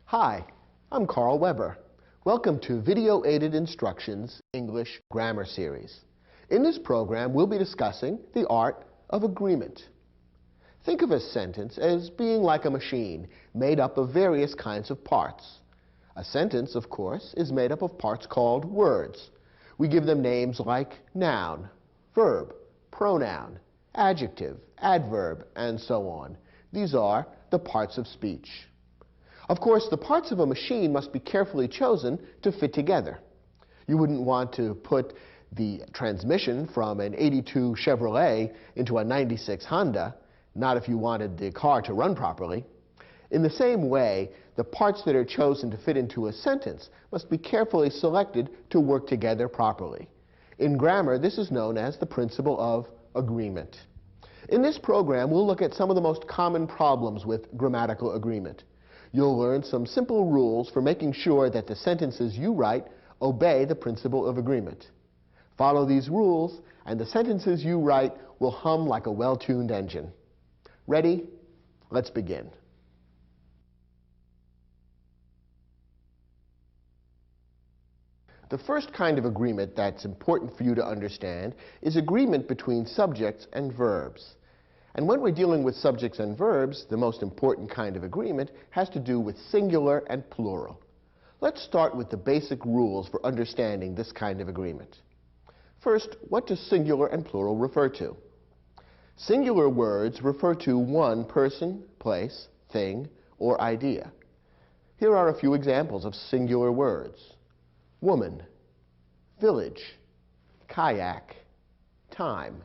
Hi, I'm Carl Weber. Welcome to Video Aided Instructions English Grammar Series. In this program, we'll be discussing the art of agreement. Think of a sentence as being like a machine made up of various kinds of parts. A sentence, of course, is made up of parts called words. We give them names like noun, verb, pronoun, adjective, adverb, and so on. These are the parts of speech. Of course, the parts of a machine must be carefully chosen to fit together. You wouldn't want to put the transmission from an '82 Chevrolet into a '96 Honda, not if you wanted the car to run properly. In the same way, the parts that are chosen to fit into a sentence must be carefully selected to work together properly. In grammar, this is known as the principle of agreement. In this program, we'll look at some of the most common problems with grammatical agreement. You'll learn some simple rules for making sure that the sentences you write obey the principle of agreement. Follow these rules, and the sentences you write will hum like a well-tuned engine. Ready? Let's begin. The first kind of agreement that's important for you to understand is agreement between subjects and verbs. And when we're dealing with subjects and verbs, the most important kind of agreement has to do with singular and plural. Let's start with the basic rules for understanding this kind of agreement. First, what do singular and plural refer to? Singular words refer to one person, place, thing, or idea. Here are a few examples of singular words: woman, village, kayak, time.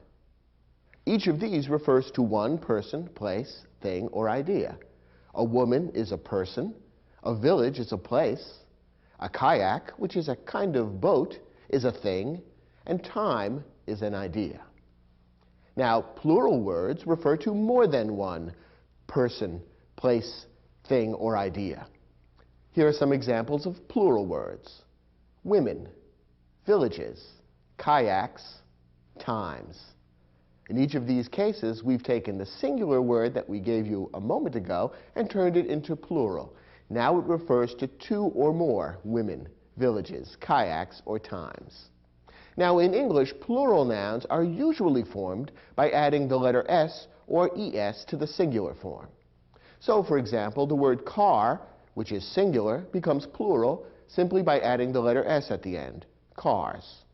Each of these refers to one person, place, thing, or idea. A woman is a person, a village is a place, a kayak, which is a kind of boat, is a thing, and time is an idea. Now, plural words refer to more than one person, place, thing, or idea. Here are some examples of plural words: women, villages, kayaks, times. In each of these cases, we've taken the singular word that we gave you a moment ago and turned it into plural. Now it refers to two or more women, villages, kayaks, or times. Now, in English, plural nouns are usually formed by adding the letter S or ES to the singular form. So, for example, the word car, which is singular, becomes plural simply by adding the letter S at the end, cars.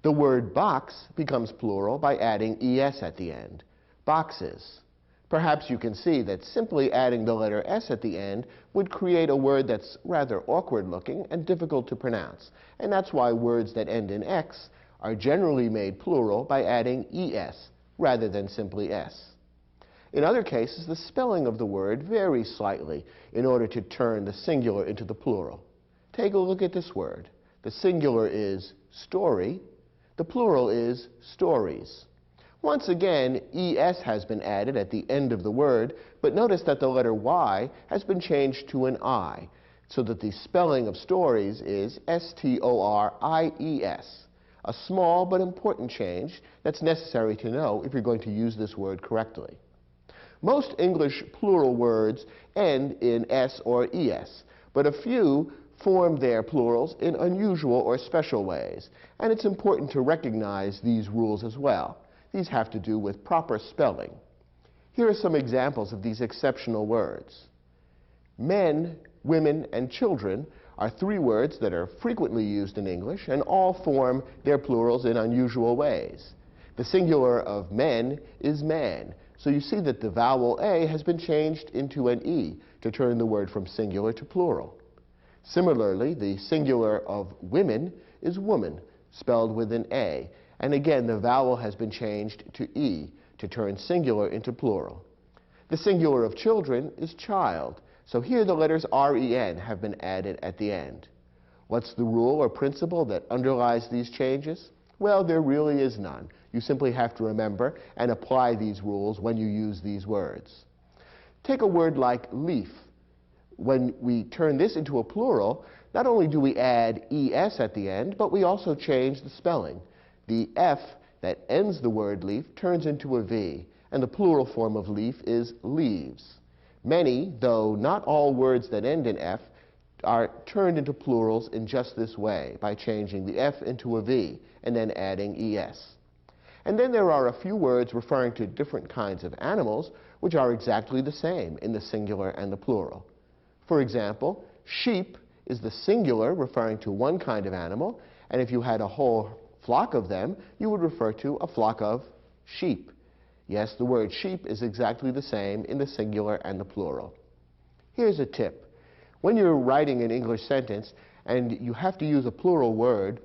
The word box becomes plural by adding ES at the end, boxes. Perhaps you can see that simply adding the letter S at the end would create a word that's rather awkward looking and difficult to pronounce, and that's why words that end in X are generally made plural by adding ES rather than simply S. In other cases, the spelling of the word varies slightly in order to turn the singular into the plural. Take a look at this word. The singular is story, the plural is stories. Once again, ES has been added at the end of the word, but notice that the letter Y has been changed to an I, so that the spelling of stories is S-T-O-R-I-E-S, a small but important change that's necessary to know if you're going to use this word correctly. Most English plural words end in S or ES, but a few form their plurals in unusual or special ways, and it's important to recognize these rules as well. These have to do with proper spelling. Here are some examples of these exceptional words. Men, women, and children are three words that are frequently used in English and all form their plurals in unusual ways. The singular of men is man, so you see that the vowel A has been changed into an E to turn the word from singular to plural. Similarly, the singular of women is woman, spelled with an A, and again the vowel has been changed to E to turn singular into plural. The singular of children is child, so here the letters R-E-N have been added at the end. What's the rule or principle that underlies these changes? Well, there really is none. You simply have to remember and apply these rules when you use these words. Take a word like leaf. When we turn this into a plural, not only do we add ES at the end, but we also change the spelling. The F that ends the word leaf turns into a V, and the plural form of leaf is leaves. Many, though not all words that end in F, are turned into plurals in just this way, by changing the F into a V and then adding ES. And then there are a few words referring to different kinds of animals which are exactly the same in the singular and the plural. For example, sheep is the singular referring to one kind of animal, and if you had a whole flock of them, you would refer to a flock of sheep. Yes, the word sheep is exactly the same in the singular and the plural. Here's a tip. When you're writing an English sentence and you have to use a plural word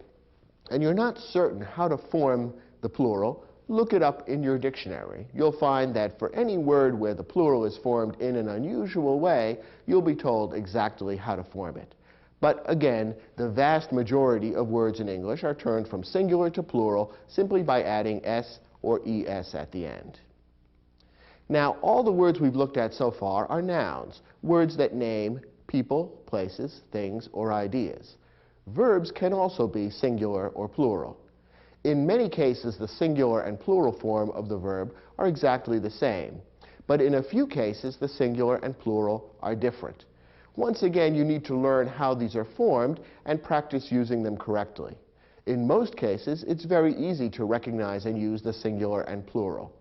and you're not certain how to form the plural, look it up in your dictionary. You'll find that for any word where the plural is formed in an unusual way, you'll be told exactly how to form it. But again, the vast majority of words in English are turned from singular to plural simply by adding S or ES at the end. Now, all the words we've looked at so far are nouns, words that name people, places, things, or ideas. Verbs can also be singular or plural. In many cases, the singular and plural form of the verb are exactly the same, but in a few cases, the singular and plural are different. Once again, you need to learn how these are formed and practice using them correctly. In most cases, it's very easy to recognize and use the singular and plural.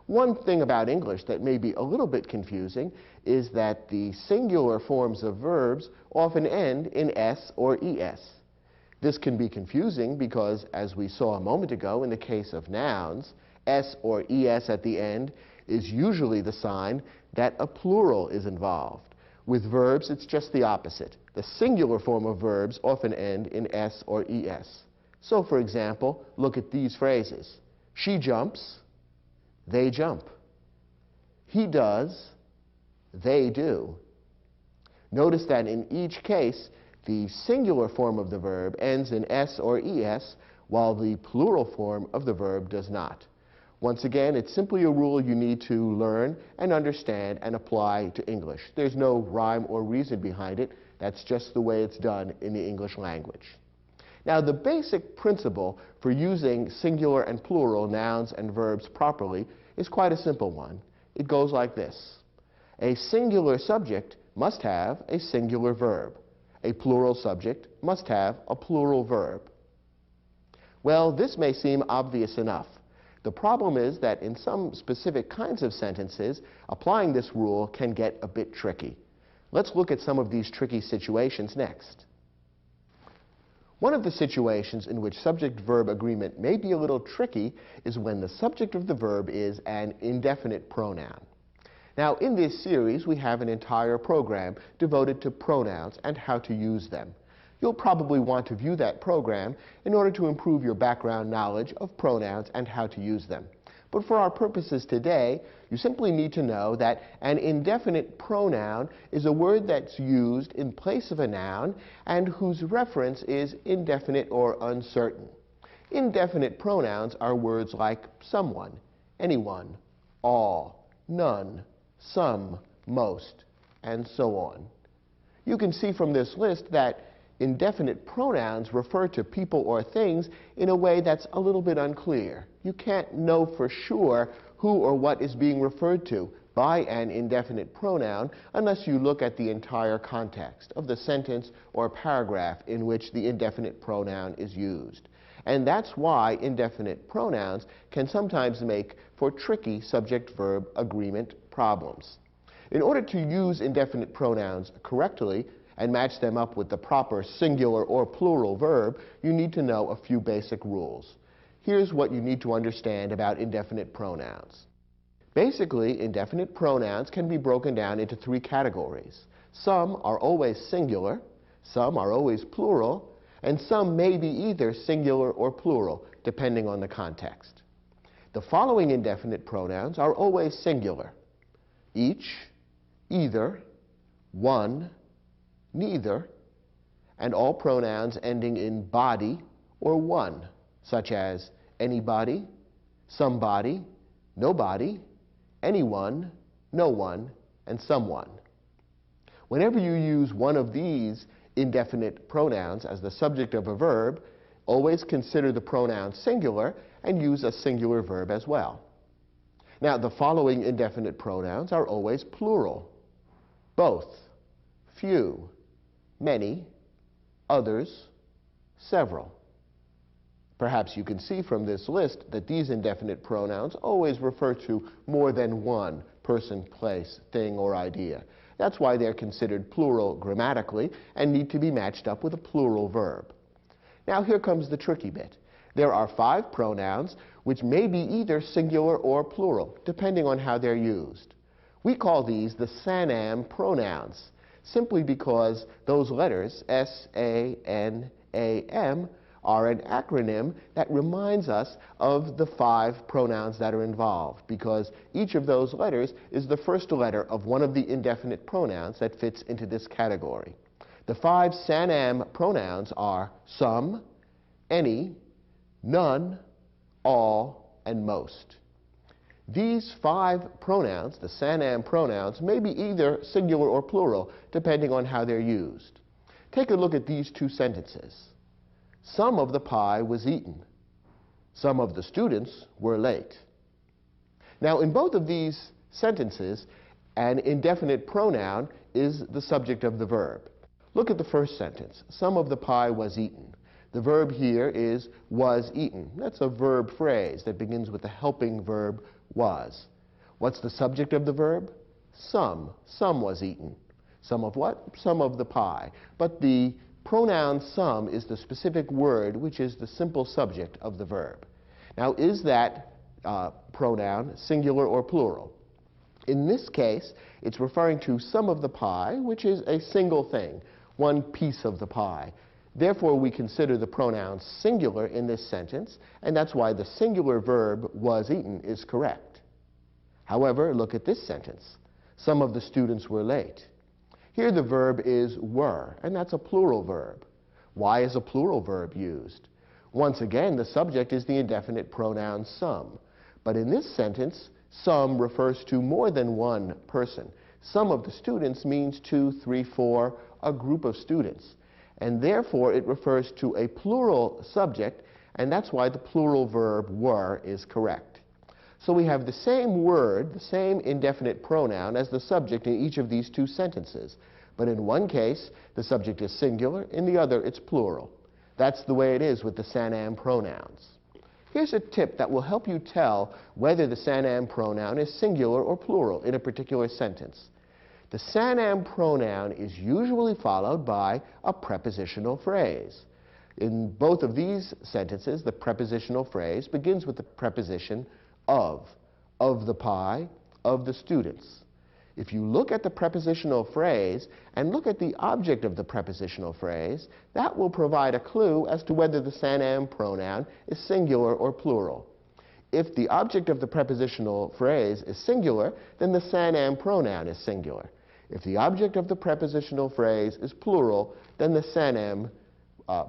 One thing about English that may be a little bit confusing is that the singular forms of verbs often end in S or ES. This can be confusing because, as we saw a moment ago in the case of nouns, S or ES at the end is usually the sign that a plural is involved. With verbs, it's just the opposite. The singular form of verbs often end in S or ES. So, for example, look at these phrases. She jumps, they jump. He does, they do. Notice that in each case, the singular form of the verb ends in S or ES, while the plural form of the verb does not. Once again, it's simply a rule you need to learn and understand and apply to English. There's no rhyme or reason behind it. That's just the way it's done in the English language. Now, the basic principle for using singular and plural nouns and verbs properly is quite a simple one. It goes like this. A singular subject must have a singular verb. A plural subject must have a plural verb. Well, this may seem obvious enough. The problem is that in some specific kinds of sentences, applying this rule can get a bit tricky. Let's look at some of these tricky situations next. One of the situations in which subject-verb agreement may be a little tricky is when the subject of the verb is an indefinite pronoun. Now, in this series, we have an entire program devoted to pronouns and how to use them. You'll probably want to view that program in order to improve your background knowledge of pronouns and how to use them. But for our purposes today, you simply need to know that an indefinite pronoun is a word that's used in place of a noun and whose reference is indefinite or uncertain. Indefinite pronouns are words like someone, anyone, all, none, some, most, and so on. You can see from this list that indefinite pronouns refer to people or things in a way that's a little bit unclear. You can't know for sure who or what is being referred to by an indefinite pronoun unless you look at the entire context of the sentence or paragraph in which the indefinite pronoun is used. And that's why indefinite pronouns can sometimes make for tricky subject-verb agreement problems. In order to use indefinite pronouns correctly and match them up with the proper singular or plural verb, you need to know a few basic rules. Here's what you need to understand about indefinite pronouns. Basically, indefinite pronouns can be broken down into three categories. Some are always singular, some are always plural, and some may be either singular or plural, depending on the context. The following indefinite pronouns are always singular: each, either, one, neither, and all pronouns ending in body or one, such as anybody, somebody, nobody, anyone, no one, and someone. Whenever you use one of these indefinite pronouns as the subject of a verb, always consider the pronoun singular and use a singular verb as well. Now, the following indefinite pronouns are always plural: both, few, many, others, several. Perhaps you can see from this list that these indefinite pronouns always refer to more than one person, place, thing, or idea. That's why they're considered plural grammatically and need to be matched up with a plural verb. Now here comes the tricky bit. There are 5 pronouns which may be either singular or plural, depending on how they're used. We call these the Sanam pronouns, simply because those letters, S-A-N-A-M, are an acronym that reminds us of the 5 pronouns that are involved, because each of those letters is the first letter of one of the indefinite pronouns that fits into this category. The 5 Sanam pronouns are some, any, none, all, and most. These 5 pronouns, the Sanam pronouns, may be either singular or plural, depending on how they're used. Take a look at these 2 sentences. Some of the pie was eaten. Some of the students were late. Now, in both of these sentences, an indefinite pronoun is the subject of the verb. Look at the first sentence. Some of the pie was eaten. The verb here is was eaten. That's a verb phrase that begins with the helping verb was. What's the subject of the verb? Some. Some was eaten. Some of what? Some of the pie. But the pronoun some is the specific word which is the simple subject of the verb. Now, is that pronoun singular or plural? In this case, it's referring to some of the pie, which is a single thing, one piece of the pie. Therefore, we consider the pronoun singular in this sentence, and that's why the singular verb was eaten is correct. However, look at this sentence. Some of the students were late. Here the verb is were, and that's a plural verb. Why is a plural verb used? Once again, the subject is the indefinite pronoun some. But in this sentence, some refers to more than one person. Some of the students means 2, 3, 4, a group of students. And therefore, it refers to a plural subject, and that's why the plural verb were is correct. So we have the same word, the same indefinite pronoun as the subject in each of these 2 sentences. But in one case, the subject is singular, in the other, it's plural. That's the way it is with the Sanam pronouns. Here's a tip that will help you tell whether the Sanam pronoun is singular or plural in a particular sentence. The Sanam pronoun is usually followed by a prepositional phrase. In both of these sentences, the prepositional phrase begins with the preposition of the pie, of the students. If you look at the prepositional phrase and look at the object of the prepositional phrase, that will provide a clue as to whether the Sanam pronoun is singular or plural. If the object of the prepositional phrase is singular, then the Sanam pronoun is singular. If the object of the prepositional phrase is plural, then the Sanam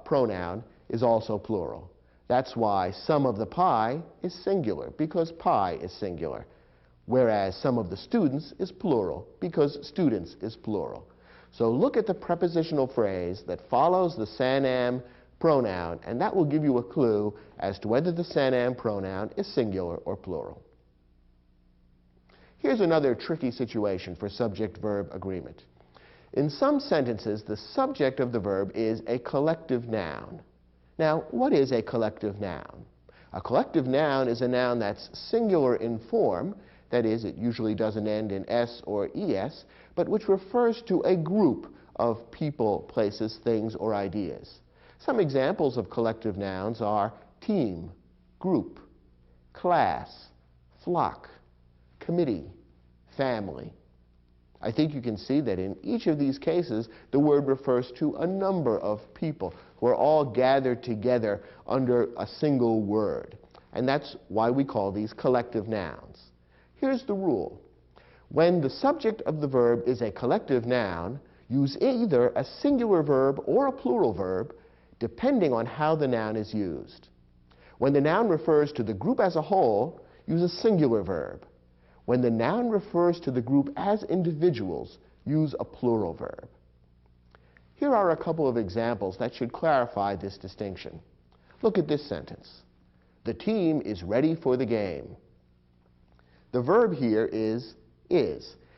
pronoun is also plural. That's why some of the pie is singular, because pie is singular, whereas some of the students is plural, because students is plural. So look at the prepositional phrase that follows the Sanam pronoun, and that will give you a clue as to whether the Sanam pronoun is singular or plural. Here's another tricky situation for subject-verb agreement. In some sentences, the subject of the verb is a collective noun. Now, what is a collective noun? A collective noun is a noun that's singular in form, that is, it usually doesn't end in S or ES, but which refers to a group of people, places, things, or ideas. Some examples of collective nouns are team, group, class, flock, committee, family. I think you can see that in each of these cases, the word refers to a number of people who are all gathered together under a single word. And that's why we call these collective nouns. Here's the rule. When the subject of the verb is a collective noun, use either a singular verb or a plural verb, depending on how the noun is used. When the noun refers to the group as a whole, use a singular verb. When the noun refers to the group as individuals, use a plural verb. Here are a couple of examples that should clarify this distinction. Look at this sentence. The team is ready for the game. The verb here is,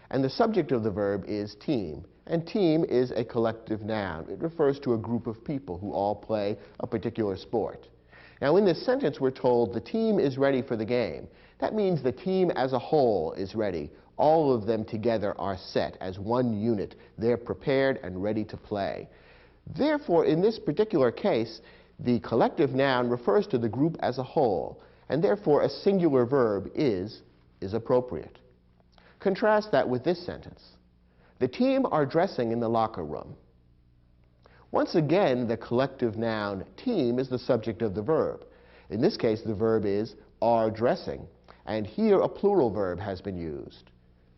and the subject of the verb is team, And team is a collective noun. It refers to a group of people who all play a particular sport. Now, in this sentence, we're told the team is ready for the game. That means the team as a whole is ready. All of them together are set as one unit. They're prepared and ready to play. Therefore, in this particular case, the collective noun refers to the group as a whole, and therefore a singular verb is appropriate. Contrast that with this sentence. The team are dressing in the locker room. Once again, the collective noun team is the subject of the verb. In this case, the verb is are dressing, and here a plural verb has been used.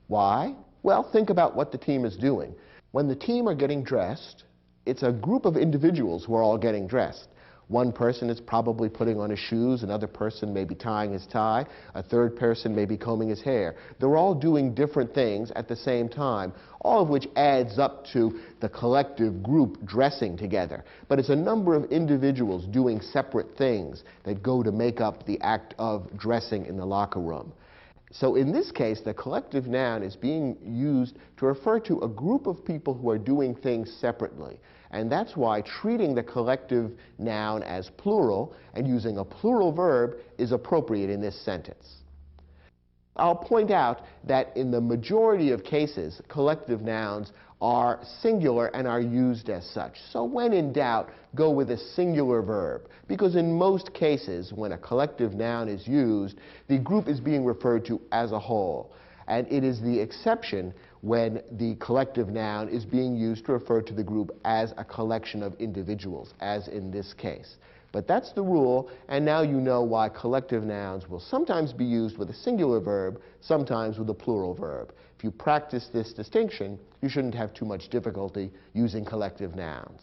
Why? Well, think about what the team is doing. When the team are getting dressed, it's a group of individuals who are all getting dressed. One person is probably putting on his shoes, another person may be tying his tie, a third person may be combing his hair. They're all doing different things at the same time, all of which adds up to the collective group dressing together. But it's a number of individuals doing separate things that go to make up the act of dressing in the locker room. So in this case, the collective noun is being used to refer to a group of people who are doing things separately. And that's why treating the collective noun as plural and using a plural verb is appropriate in this sentence. I'll point out that in the majority of cases, collective nouns are singular and are used as such. So when in doubt, go with a singular verb, because in most cases, when a collective noun is used, the group is being referred to as a whole. And it is the exception when the collective noun is being used to refer to the group as a collection of individuals, as in this case. But that's the rule, and now you know why collective nouns will sometimes be used with a singular verb, sometimes with a plural verb. If you practice this distinction, you shouldn't have too much difficulty using collective nouns.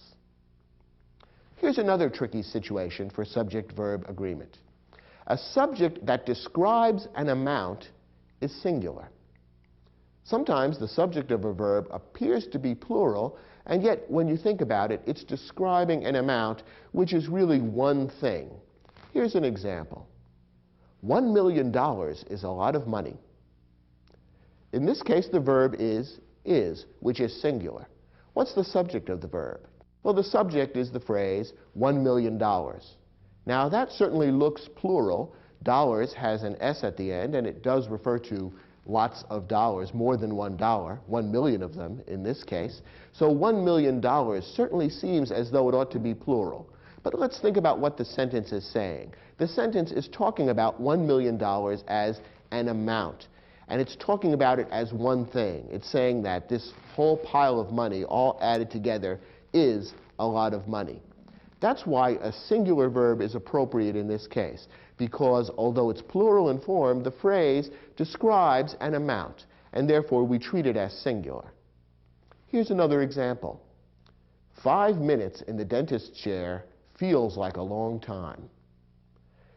Here's another tricky situation for subject-verb agreement. A subject that describes an amount is singular. Sometimes the subject of a verb appears to be plural, and yet when you think about it, it's describing an amount which is really one thing. Here's an example. $1 million is a lot of money. In this case, the verb is, which is singular. What's the subject of the verb? Well, the subject is the phrase, $1 million. Now, that certainly looks plural. Dollars has an S at the end, and it does refer to lots of dollars, more than $1, 1 million of them in this case. So $1 million certainly seems as though it ought to be plural. But let's think about what the sentence is saying. The sentence is talking about $1 million as an amount. And it's talking about it as one thing. It's saying that this whole pile of money, all added together, is a lot of money. That's why a singular verb is appropriate in this case, because although it's plural in form, the phrase describes an amount, and therefore we treat it as singular. Here's another example. 5 minutes in the dentist's chair feels like a long time.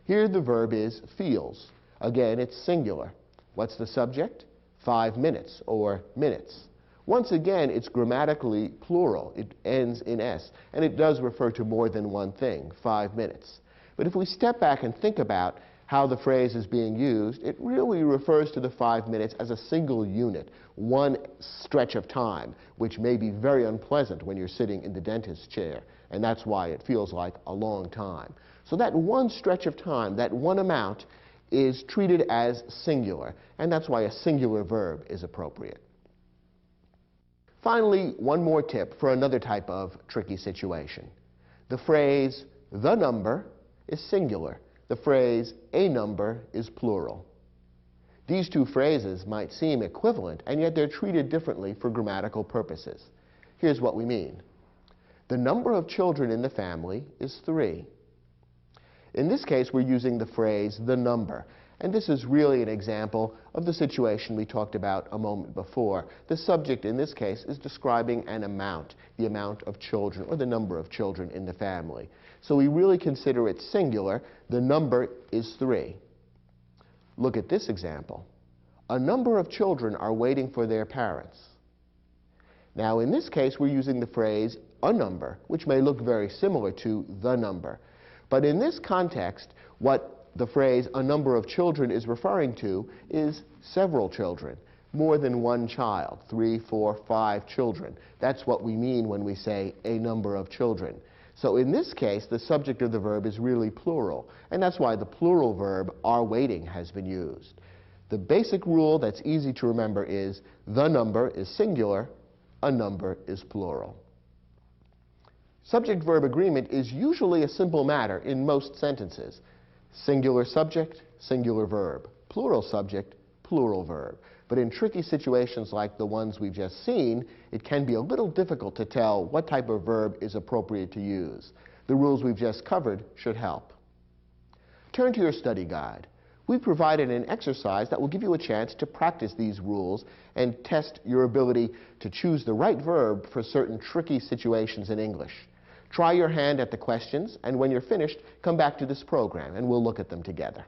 Here the verb is feels. Again, it's singular. What's the subject? 5 minutes, or minutes. Once again, it's grammatically plural. It ends in S, and it does refer to more than one thing, 5 minutes. But if we step back and think about how the phrase is being used, it really refers to the 5 minutes as a single unit, one stretch of time, which may be very unpleasant when you're sitting in the dentist's chair, and that's why it feels like a long time. So that one stretch of time, that one amount, is treated as singular, and that's why a singular verb is appropriate. Finally, one more tip for another type of tricky situation. The phrase, the number, is singular. The phrase, a number, is plural. These two phrases might seem equivalent, and yet they're treated differently for grammatical purposes. Here's what we mean. The number of children in the family is 3. In this case, we're using the phrase, the number. And this is really an example of the situation we talked about a moment before. The subject in this case is describing an amount, the amount of children or the number of children in the family. So we really consider it singular. The number is 3. Look at this example. A number of children are waiting for their parents. Now in this case, we're using the phrase a number, which may look very similar to the number. But in this context, what the phrase a number of children is referring to is several children. more than one child, 3, 4, 5 children. That's what we mean when we say a number of children. So in this case, the subject of the verb is really plural, and that's why the plural verb are waiting has been used. The basic rule that's easy to remember is the number is singular, a number is plural. Subject-verb agreement is usually a simple matter in most sentences. Singular subject, singular verb. Plural subject, plural verb. But in tricky situations like the ones we've just seen, it can be a little difficult to tell what type of verb is appropriate to use. The rules we've just covered should help. Turn to your study guide. We've provided an exercise that will give you a chance to practice these rules and test your ability to choose the right verb for certain tricky situations in English. Try your hand at the questions, and when you're finished, come back to this program and we'll look at them together.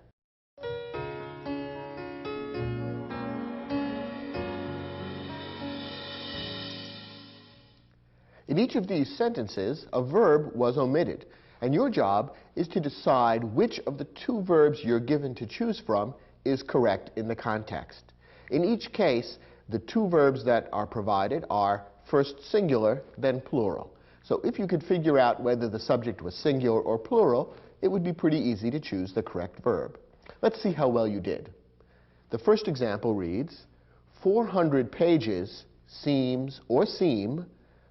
In each of these sentences, a verb was omitted, and your job is to decide which of the two verbs you're given to choose from is correct in the context. In each case, the two verbs that are provided are first singular, then plural. So if you could figure out whether the subject was singular or plural, it would be pretty easy to choose the correct verb. Let's see how well you did. The first example reads, 400 pages seems or seem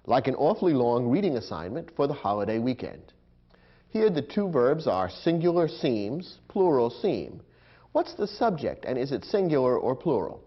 like an awfully long reading assignment for the holiday weekend. Here the two verbs are singular seems, plural seem. What's the subject, and is it singular or plural?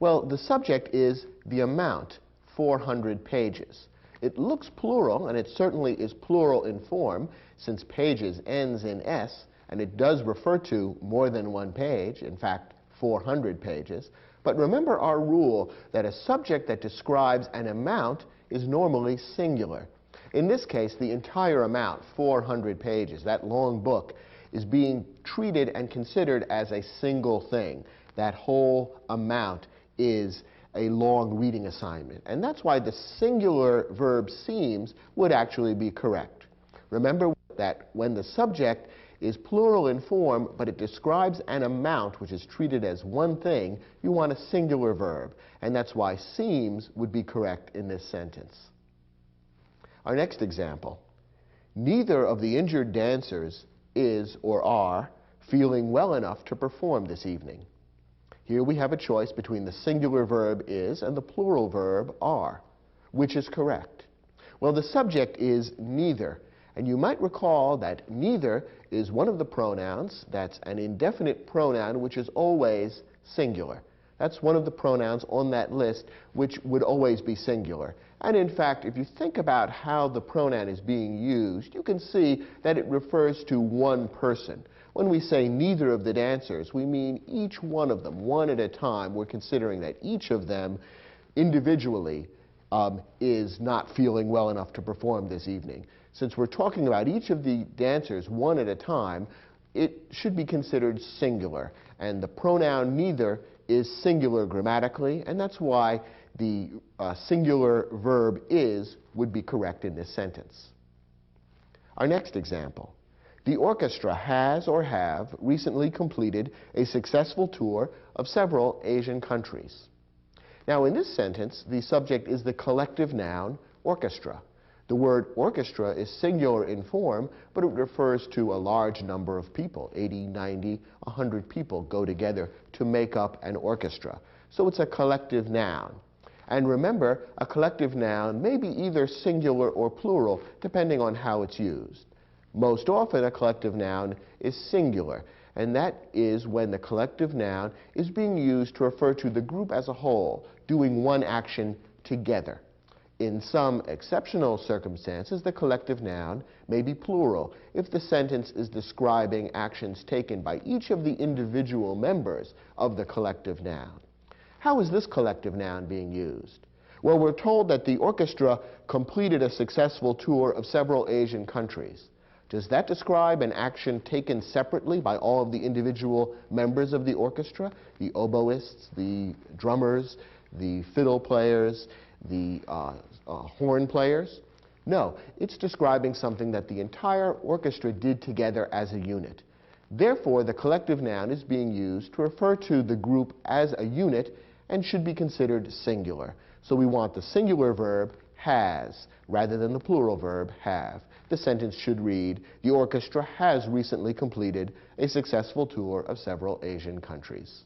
Well, the subject is the amount, 400 pages. It looks plural, and it certainly is plural in form, since pages ends in S, and it does refer to more than one page, in fact, 400 pages. But remember our rule that a subject that describes an amount is normally singular. In this case, the entire amount, 400 pages, that long book, is being treated and considered as a single thing. That whole amount is a long reading assignment. And that's why the singular verb seems would actually be correct. Remember that when the subject is plural in form, but it describes an amount which is treated as one thing, you want a singular verb. And that's why seems would be correct in this sentence. Our next example. Neither of the injured dancers is or are feeling well enough to perform this evening. Here we have a choice between the singular verb is and the plural verb are. Which is correct? Well, the subject is neither. And you might recall that neither is one of the pronouns that's an indefinite pronoun which is always singular. That's one of the pronouns on that list which would always be singular. And in fact, if you think about how the pronoun is being used, you can see that it refers to one person. When we say neither of the dancers, we mean each one of them, one at a time. We're considering that each of them individually is not feeling well enough to perform this evening. Since we're talking about each of the dancers one at a time, it should be considered singular. And the pronoun neither is singular grammatically, and that's why the singular verb is would be correct in this sentence. Our next example. The orchestra has or have recently completed a successful tour of several Asian countries. Now in this sentence, the subject is the collective noun orchestra. The word orchestra is singular in form, but it refers to a large number of people. 80, 90, 100 people go together to make up an orchestra. So it's a collective noun. And remember, a collective noun may be either singular or plural, depending on how it's used. Most often, a collective noun is singular, and that is when the collective noun is being used to refer to the group as a whole, doing one action together. In some exceptional circumstances, the collective noun may be plural if the sentence is describing actions taken by each of the individual members of the collective noun. How is this collective noun being used? Well, we're told that the orchestra completed a successful tour of several Asian countries. Does that describe an action taken separately by all of the individual members of the orchestra? The oboists, the drummers, the fiddle players, the horn players? No, it's describing something that the entire orchestra did together as a unit. Therefore, the collective noun is being used to refer to the group as a unit, and should be considered singular. So we want the singular verb has rather than the plural verb have. The sentence should read, "The orchestra has recently completed a successful tour of several Asian countries."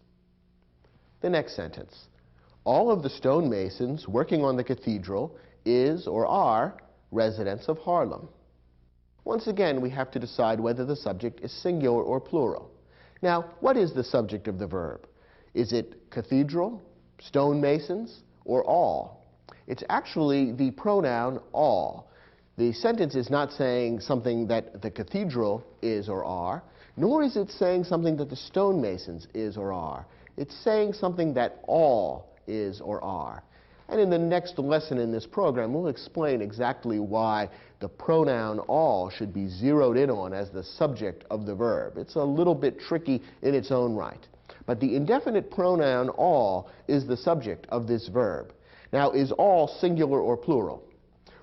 The next sentence. All of the stonemasons working on the cathedral is or are residents of Harlem. Once again, we have to decide whether the subject is singular or plural. Now, what is the subject of the verb? Is it cathedral, stonemasons, or all? It's actually the pronoun all. The sentence is not saying something that the cathedral is or are, nor is it saying something that the stonemasons is or are. It's saying something that all is or are. And in the next lesson in this program, we'll explain exactly why the pronoun all should be zeroed in on as the subject of the verb. It's a little bit tricky in its own right. But the indefinite pronoun all is the subject of this verb. Now, is all singular or plural?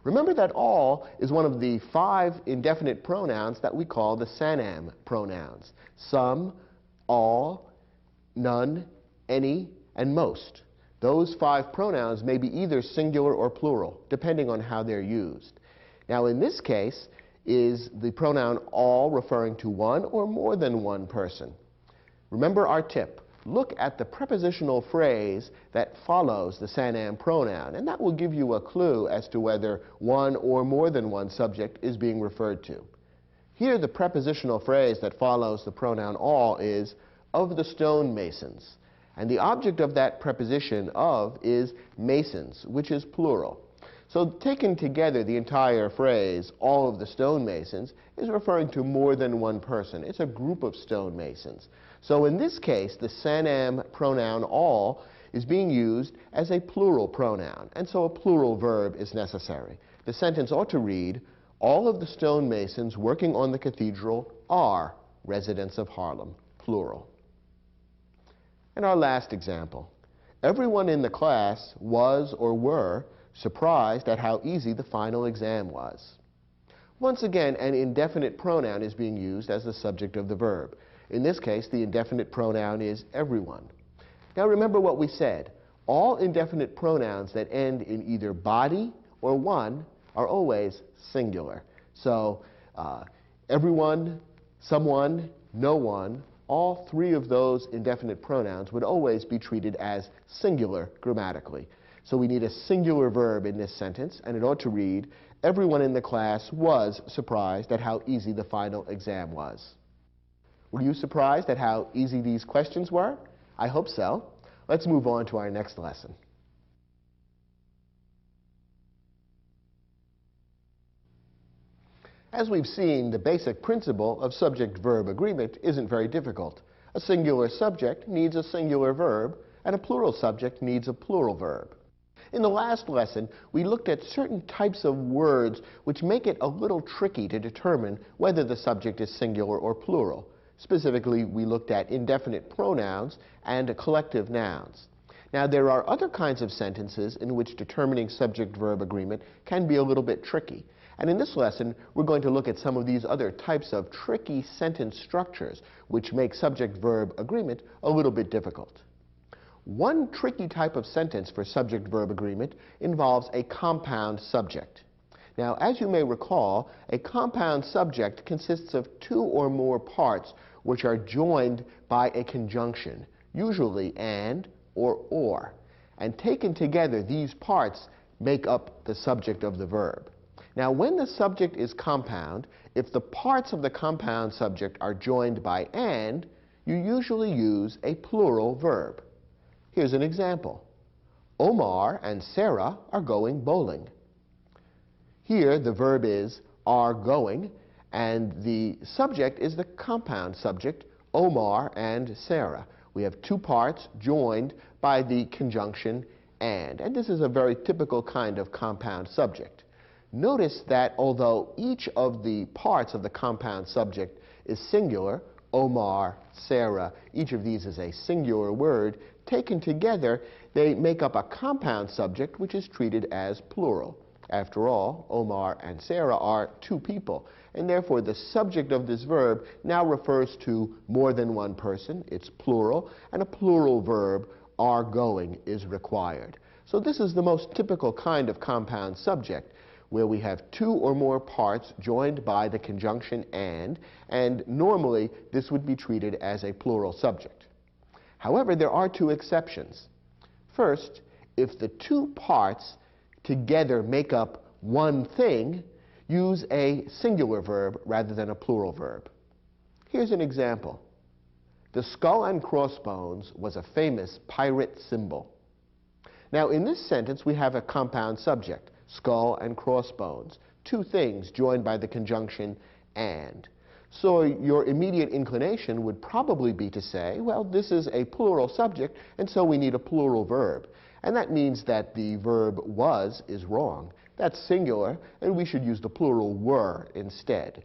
Remember that all is one of the 5 indefinite pronouns that we call the Sanam pronouns. Some, all, none, any, and most. Those 5 pronouns may be either singular or plural, depending on how they're used. Now, in this case, is the pronoun all referring to one or more than one person? Remember our tip. Look at the prepositional phrase that follows the Sanam pronoun, and that will give you a clue as to whether one or more than one subject is being referred to. Here, the prepositional phrase that follows the pronoun all is of the stonemasons. And the object of that preposition of is masons, which is plural. So taken together, the entire phrase, all of the stonemasons, is referring to more than one person. It's a group of stonemasons. So in this case, the Sanam pronoun all is being used as a plural pronoun, and so a plural verb is necessary. The sentence ought to read, all of the stonemasons working on the cathedral are residents of Harlem, plural. And our last example. Everyone in the class was or were surprised at how easy the final exam was. Once again, an indefinite pronoun is being used as the subject of the verb. In this case, the indefinite pronoun is everyone. Now remember what we said. All indefinite pronouns that end in either body or one are always singular. So everyone, someone, no one, all 3 of those indefinite pronouns would always be treated as singular grammatically. So we need a singular verb in this sentence, and it ought to read, everyone in the class was surprised at how easy the final exam was. Were you surprised at how easy these questions were? I hope so. Let's move on to our next lesson. As we've seen, the basic principle of subject-verb agreement isn't very difficult. A singular subject needs a singular verb, and a plural subject needs a plural verb. In the last lesson, we looked at certain types of words which make it a little tricky to determine whether the subject is singular or plural. Specifically, we looked at indefinite pronouns and collective nouns. Now, there are other kinds of sentences in which determining subject-verb agreement can be a little bit tricky. And in this lesson, we're going to look at some of these other types of tricky sentence structures which make subject-verb agreement a little bit difficult. One tricky type of sentence for subject-verb agreement involves a compound subject. Now, as you may recall, a compound subject consists of 2 or more parts which are joined by a conjunction, usually and or. And taken together, these parts make up the subject of the verb. Now, when the subject is compound, if the parts of the compound subject are joined by and, you usually use a plural verb. Here's an example. Omar and Sarah are going bowling. Here, the verb is are going, and the subject is the compound subject, Omar and Sarah. We have 2 parts joined by the conjunction and this is a very typical kind of compound subject. Notice that although each of the parts of the compound subject is singular, Omar, Sarah, each of these is a singular word, taken together, they make up a compound subject which is treated as plural. After all, Omar and Sarah are 2 people, and therefore the subject of this verb now refers to more than one person, it's plural, and a plural verb are going is required. So this is the most typical kind of compound subject, where we have two or more parts joined by the conjunction and normally this would be treated as a plural subject. However, there are two exceptions. First, if the two parts together make up one thing, use a singular verb rather than a plural verb. Here's an example. The skull and crossbones was a famous pirate symbol. Now, in this sentence, we have a compound subject, skull and crossbones, two things joined by the conjunction and. So your immediate inclination would probably be to say, well, this is a plural subject, and so we need a plural verb. And that means that the verb was is wrong. That's singular, and we should use the plural were instead.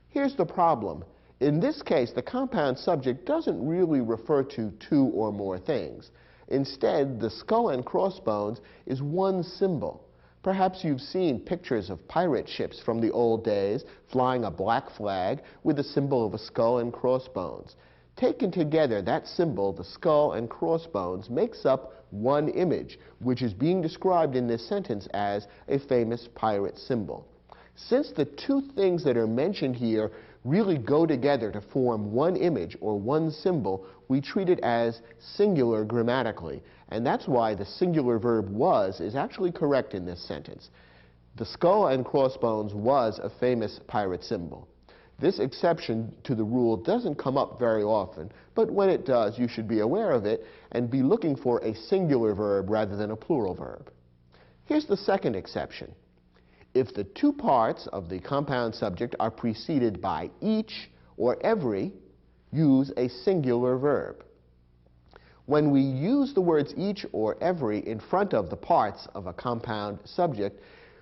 Here's the problem. In this case, the compound subject doesn't really refer to two or more things. Instead, the skull and crossbones is one symbol. Perhaps you've seen pictures of pirate ships from the old days flying a black flag with the symbol of a skull and crossbones. Taken together, that symbol, the skull and crossbones, makes up one image, which is being described in this sentence as a famous pirate symbol. Since the two things that are mentioned here really go together to form one image or one symbol, we treat it as singular grammatically. And that's why the singular verb was is actually correct in this sentence. The skull and crossbones was a famous pirate symbol. This exception to the rule doesn't come up very often, but when it does, you should be aware of it and be looking for a singular verb rather than a plural verb. Here's the second exception. If the two parts of the compound subject are preceded by each or every, use a singular verb. When we use the words each or every in front of the parts of a compound subject,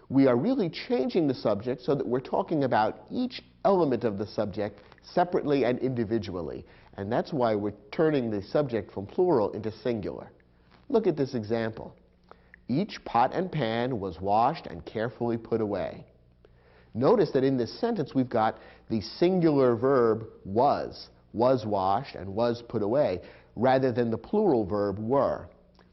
we are really changing the subject so that we're talking about each element of the subject separately and individually. And that's why we're turning the subject from plural into singular. Look at this example. Each pot and pan was washed and carefully put away. Notice that in this sentence we've got the singular verb was washed and was put away, rather than the plural verb were.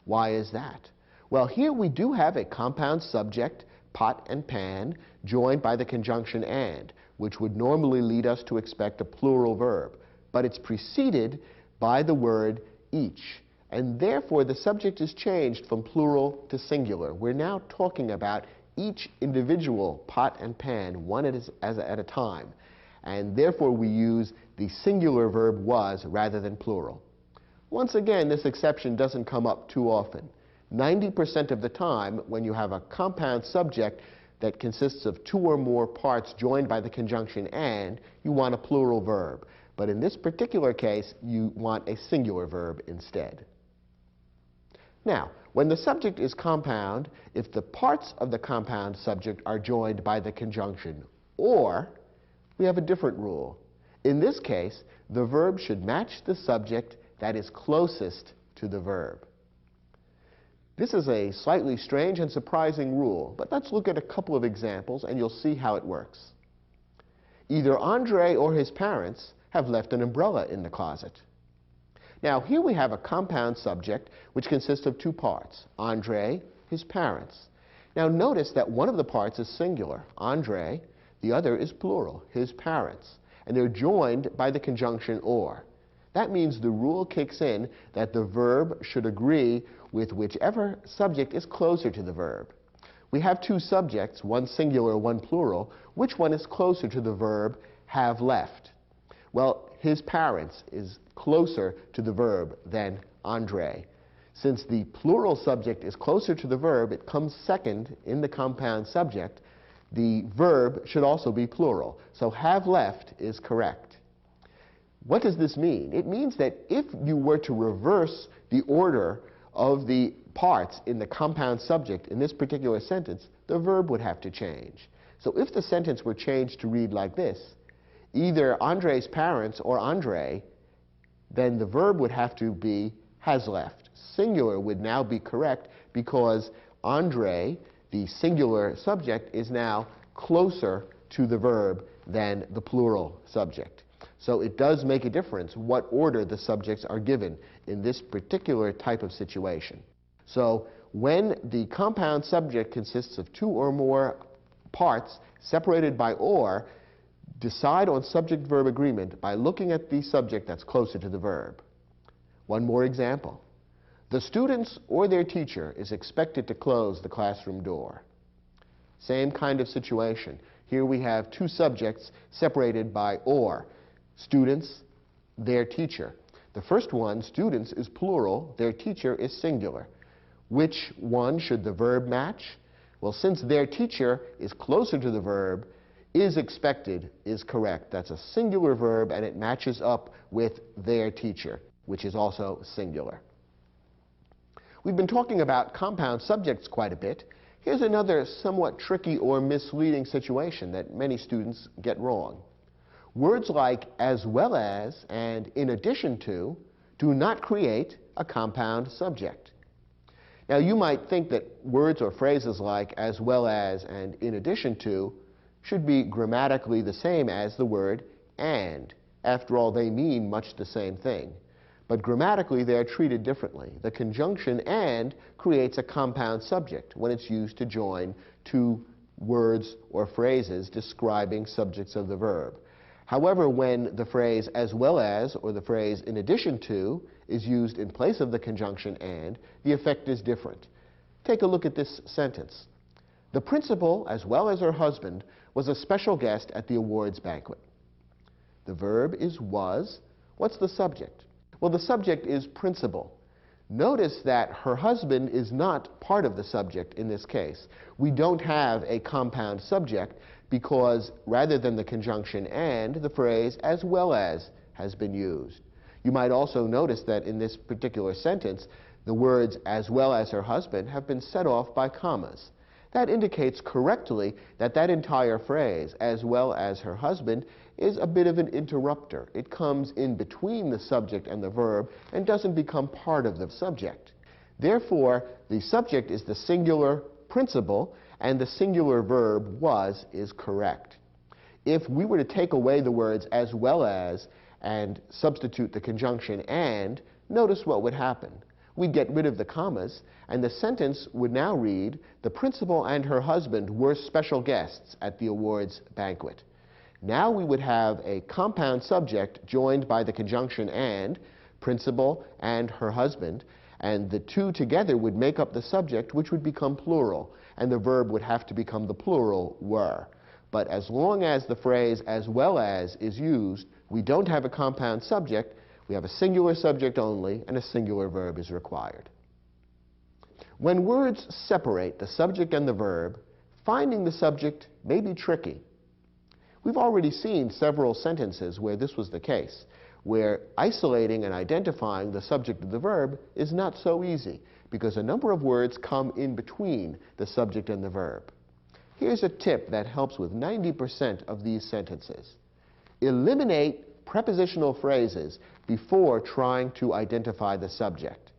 Why is that? Well, here we do have a compound subject, pot and pan, joined by the conjunction and, which would normally lead us to expect a plural verb, but it's preceded by the word each. And therefore, the subject is changed from plural to singular. We're now talking about each individual pot and pan, one at a time. And therefore, we use the singular verb was rather than plural. Once again, this exception doesn't come up too often. 90% of the time, when you have a compound subject that consists of two or more parts joined by the conjunction and, you want a plural verb. But in this particular case, you want a singular verb instead. Now, when the subject is compound, if the parts of the compound subject are joined by the conjunction or, we have a different rule. In this case, the verb should match the subject that is closest to the verb. This is a slightly strange and surprising rule, but let's look at a couple of examples and you'll see how it works. Either Andre or his parents have left an umbrella in the closet. Now, here we have a compound subject which consists of two parts, Andre, his parents. Now, notice that one of the parts is singular, Andre, the other is plural, his parents, and they're joined by the conjunction or. That means the rule kicks in that the verb should agree with whichever subject is closer to the verb. We have two subjects, one singular, one plural. Which one is closer to the verb have left? Well, his parents is closer to the verb than Andre. Since the plural subject is closer to the verb, it comes second in the compound subject. The verb should also be plural. So have left is correct. What does this mean? It means that if you were to reverse the order of the parts in the compound subject in this particular sentence, the verb would have to change. So if the sentence were changed to read like this, either Andre's parents or Andre, then the verb would have to be has left. Singular would now be correct because Andre, the singular subject, is now closer to the verb than the plural subject. So it does make a difference what order the subjects are given in this particular type of situation. So when the compound subject consists of two or more parts separated by or, decide on subject-verb agreement by looking at the subject that's closer to the verb. One more example. The students or their teacher is expected to close the classroom door. Same kind of situation. Here we have two subjects separated by or. Students, their teacher. The first one, students, is plural. Their teacher is singular. Which one should the verb match? Well, since their teacher is closer to the verb, is expected is correct. That's a singular verb, and it matches up with their teacher, which is also singular. We've been talking about compound subjects quite a bit. Here's another somewhat tricky or misleading situation that many students get wrong. Words like as well as and in addition to do not create a compound subject. Now, you might think that words or phrases like as well as and in addition to should be grammatically the same as the word and. After all, they mean much the same thing. But grammatically, they are treated differently. The conjunction and creates a compound subject when it's used to join two words or phrases describing subjects of the verb. However, when the phrase as well as or the phrase in addition to is used in place of the conjunction and, the effect is different. Take a look at this sentence. The principal, as well as her husband, was a special guest at the awards banquet. The verb is was. What's the subject? Well, the subject is principal. Notice that her husband is not part of the subject in this case. We don't have a compound subject because rather than the conjunction and, the phrase as well as has been used. You might also notice that in this particular sentence, the words as well as her husband have been set off by commas. That indicates correctly that that entire phrase, as well as her husband, is a bit of an interrupter. It comes in between the subject and the verb and doesn't become part of the subject. Therefore, the subject is the singular principal and the singular verb was is correct. If we were to take away the words as well as and substitute the conjunction and, notice what would happen. We'd get rid of the commas, and the sentence would now read, the principal and her husband were special guests at the awards banquet. Now we would have a compound subject joined by the conjunction and, principal and her husband, and the two together would make up the subject, which would become plural, and the verb would have to become the plural were. But as long as the phrase as well as is used, we don't have a compound subject. We have a singular subject only, and a singular verb is required. When words separate the subject and the verb, finding the subject may be tricky. We've already seen several sentences where this was the case, where isolating and identifying the subject of the verb is not so easy, because a number of words come in between the subject and the verb. Here's a tip that helps with 90% of these sentences. Eliminate prepositional phrases before trying to identify the subject.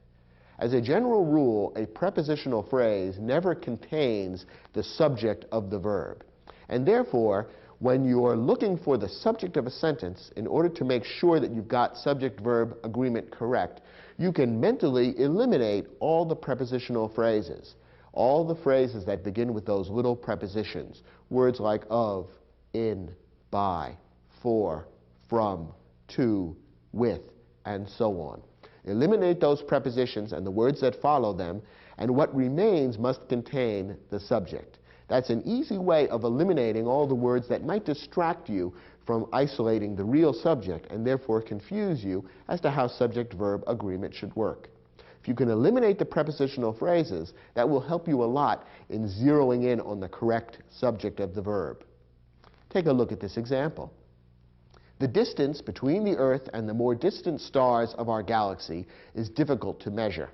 As a general rule, a prepositional phrase never contains the subject of the verb. And therefore, when you're looking for the subject of a sentence, in order to make sure that you've got subject-verb agreement correct, you can mentally eliminate all the prepositional phrases, all the phrases that begin with those little prepositions, words like of, in, by, for, from, to, with, and so on. Eliminate those prepositions and the words that follow them, and what remains must contain the subject. That's an easy way of eliminating all the words that might distract you from isolating the real subject and therefore confuse you as to how subject-verb agreement should work. If you can eliminate the prepositional phrases, that will help you a lot in zeroing in on the correct subject of the verb. Take a look at this example. The distance between the Earth and the more distant stars of our galaxy is difficult to measure.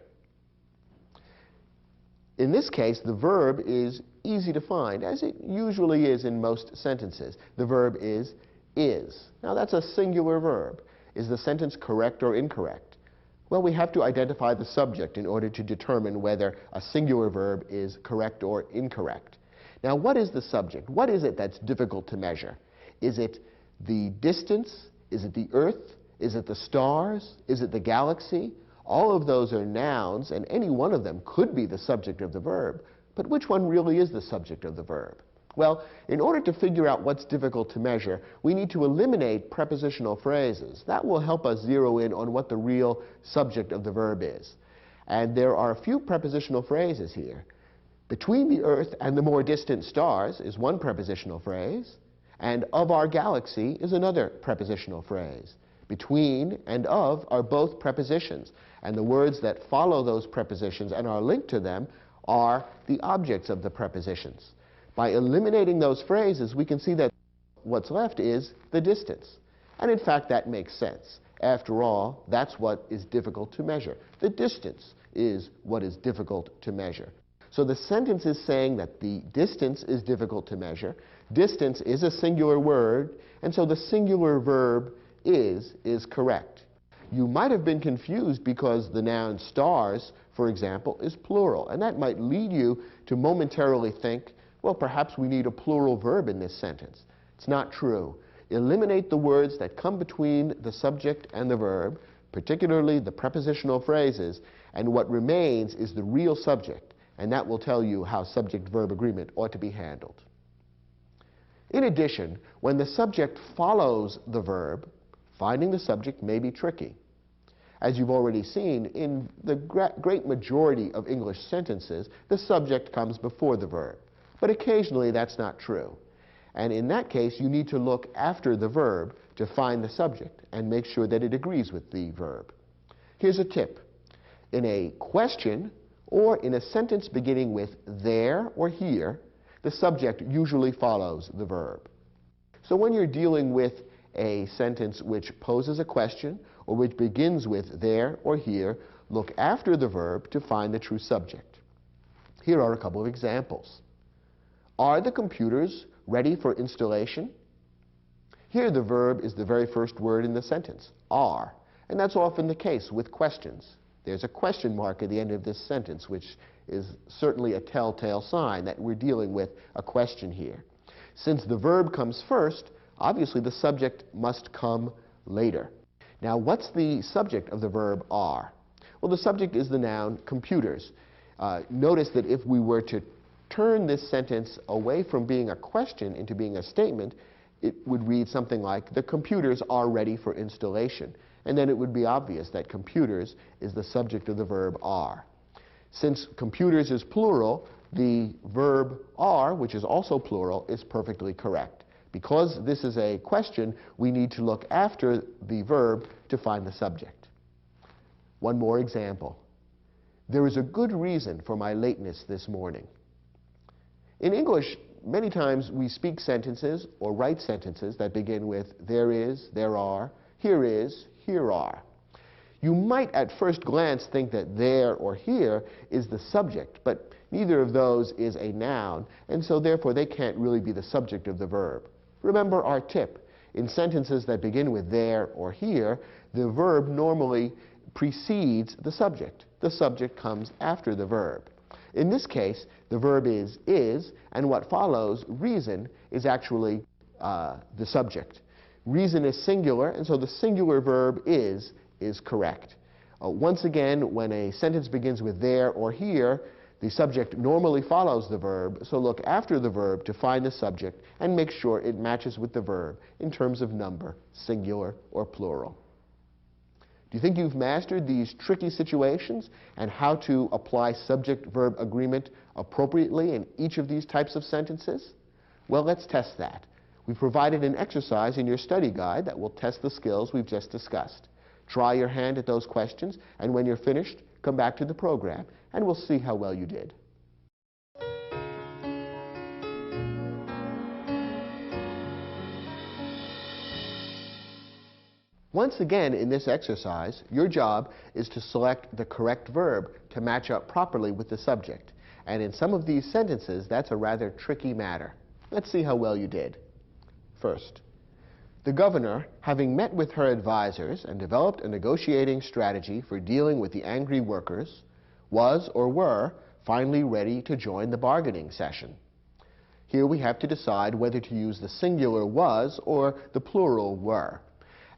In this case, the verb is easy to find, as it usually is in most sentences. The verb is. Now that's a singular verb. Is the sentence correct or incorrect? Well, we have to identify the subject in order to determine whether a singular verb is correct or incorrect. Now, what is the subject? What is it that's difficult to measure? Is it the distance? Is it the earth? Is it the stars? Is it the galaxy? All of those are nouns, and any one of them could be the subject of the verb. But which one really is the subject of the verb? Well, in order to figure out what's difficult to measure, we need to eliminate prepositional phrases. That will help us zero in on what the real subject of the verb is. And there are a few prepositional phrases here. Between the earth and the more distant stars is one prepositional phrase, and of our galaxy is another prepositional phrase. Between and of are both prepositions, and the words that follow those prepositions and are linked to them are the objects of the prepositions. By eliminating those phrases, we can see that what's left is the distance. And in fact, that makes sense. After all, that's what is difficult to measure. The distance is what is difficult to measure. So the sentence is saying that the distance is difficult to measure. Distance is a singular word, and so the singular verb is correct. You might have been confused because the noun stars, for example, is plural, and that might lead you to momentarily think, well, perhaps we need a plural verb in this sentence. It's not true. Eliminate the words that come between the subject and the verb, particularly the prepositional phrases, and what remains is the real subject, and that will tell you how subject-verb agreement ought to be handled. In addition, when the subject follows the verb, finding the subject may be tricky. As you've already seen, in the great majority of English sentences, the subject comes before the verb. But occasionally that's not true. And in that case, you need to look after the verb to find the subject and make sure that it agrees with the verb. Here's a tip. In a question or in a sentence beginning with there or here, the subject usually follows the verb. So when you're dealing with a sentence which poses a question or which begins with there or here, look after the verb to find the true subject. Here are a couple of examples. Are the computers ready for installation? Here the verb is the very first word in the sentence, are, and that's often the case with questions. There's a question mark at the end of this sentence, which is certainly a telltale sign that we're dealing with a question here. Since the verb comes first, obviously the subject must come later. Now, what's the subject of the verb are? Well, the subject is the noun computers. Notice that if we were to turn this sentence away from being a question into being a statement, it would read something like, the computers are ready for installation. And then it would be obvious that computers is the subject of the verb are. Since computers is plural, the verb are, which is also plural, is perfectly correct. Because this is a question, we need to look after the verb to find the subject. One more example. There is a good reason for my lateness this morning. In English, many times we speak sentences or write sentences that begin with there is, there are, here is, here are. You might at first glance think that there or here is the subject, but neither of those is a noun, and so therefore they can't really be the subject of the verb. Remember our tip. In sentences that begin with there or here, the verb normally precedes the subject. The subject comes after the verb. In this case, the verb is, and what follows, reason, is actually the subject. Reason is singular, and so the singular verb is correct. Once again, when a sentence begins with there or here, the subject normally follows the verb, so look after the verb to find the subject and make sure it matches with the verb in terms of number, singular or plural. Do you think you've mastered these tricky situations and how to apply subject-verb agreement appropriately in each of these types of sentences? Well, let's test that. We've provided an exercise in your study guide that will test the skills we've just discussed. Try your hand at those questions, and when you're finished, come back to the program, and we'll see how well you did. Once again, in this exercise, your job is to select the correct verb to match up properly with the subject. And in some of these sentences, that's a rather tricky matter. Let's see how well you did. First, the governor, having met with her advisors and developed a negotiating strategy for dealing with the angry workers, was or were finally ready to join the bargaining session. Here we have to decide whether to use the singular was or the plural were.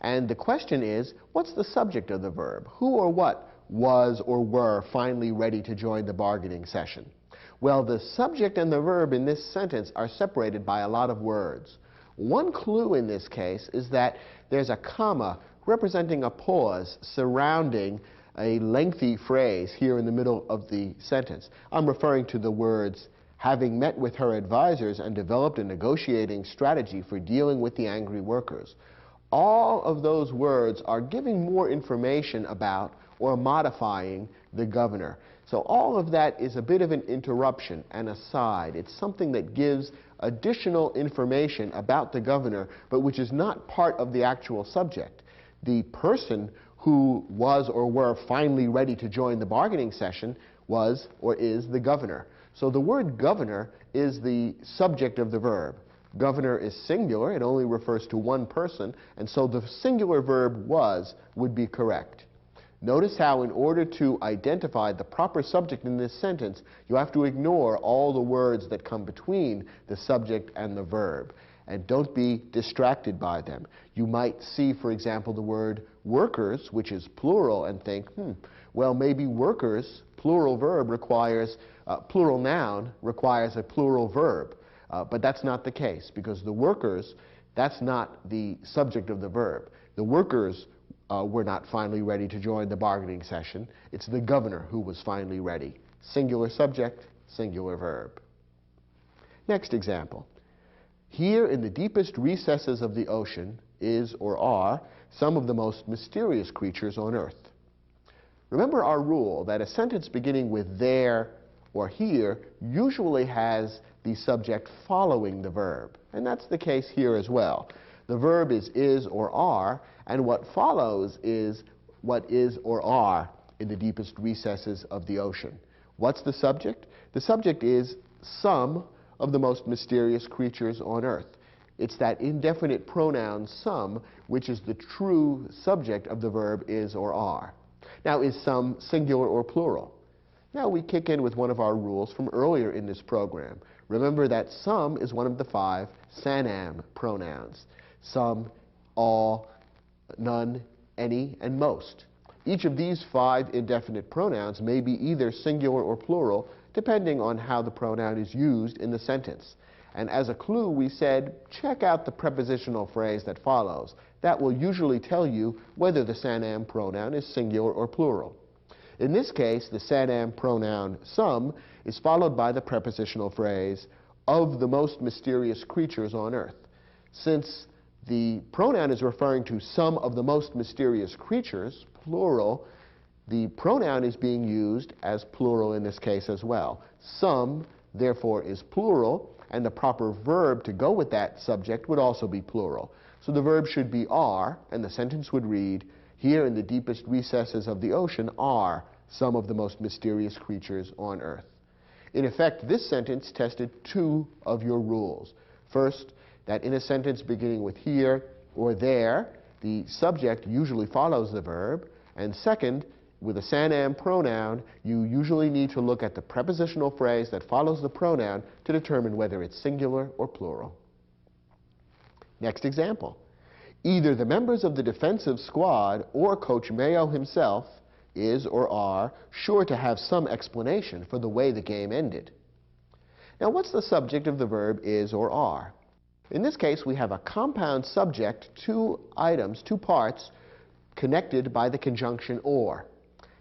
And the question is, what's the subject of the verb? Who or what was or were finally ready to join the bargaining session? Well, the subject and the verb in this sentence are separated by a lot of words. One clue in this case is that there's a comma representing a pause surrounding a lengthy phrase here in the middle of the sentence. I'm referring to the words, having met with her advisors and developed a negotiating strategy for dealing with the angry workers. All of those words are giving more information about or modifying the governor. So all of that is a bit of an interruption, an aside. It's something that gives additional information about the governor, but which is not part of the actual subject. The person who was or were finally ready to join the bargaining session was or is the governor. So the word governor is the subject of the verb. Governor is singular, it only refers to one person, and so the singular verb was would be correct. Notice how in order to identify the proper subject in this sentence, you have to ignore all the words that come between the subject and the verb. And don't be distracted by them. You might see, for example, the word workers, which is plural, and think, well, maybe workers, plural verb requires, plural noun requires a plural verb. But that's not the case, because the workers, that's not the subject of the verb. The workers were not finally ready to join the bargaining session. It's the governor who was finally ready. Singular subject, singular verb. Next example. Here in the deepest recesses of the ocean is or are some of the most mysterious creatures on earth. Remember our rule that a sentence beginning with there or here usually has the subject following the verb, and that's the case here as well. The verb is or are, and what follows is what is or are in the deepest recesses of the ocean. What's the subject? The subject is some of the most mysterious creatures on earth. It's that indefinite pronoun some, which is the true subject of the verb is or are. Now, is some singular or plural? Now we kick in with one of our rules from earlier in this program. Remember that some is one of the 5 Sanam pronouns. Some, all, none, any, and most. Each of these 5 indefinite pronouns may be either singular or plural, depending on how the pronoun is used in the sentence. And as a clue, we said, check out the prepositional phrase that follows. That will usually tell you whether the Sanam pronoun is singular or plural. In this case, the Sanam pronoun some is followed by the prepositional phrase, of the most mysterious creatures on earth. Since the pronoun is referring to some of the most mysterious creatures, plural, the pronoun is being used as plural in this case as well. Some, therefore, is plural, and the proper verb to go with that subject would also be plural. So the verb should be are, and the sentence would read, here in the deepest recesses of the ocean are some of the most mysterious creatures on earth. In effect, this sentence tested 2 of your rules. First, that in a sentence beginning with here or there, the subject usually follows the verb. And second, with a Sanam pronoun, you usually need to look at the prepositional phrase that follows the pronoun to determine whether it's singular or plural. Next example. Either the members of the defensive squad or Coach Mayo himself is or are sure to have some explanation for the way the game ended. Now, what's the subject of the verb is or are? In this case, we have a compound subject, 2 items, 2 parts, connected by the conjunction or.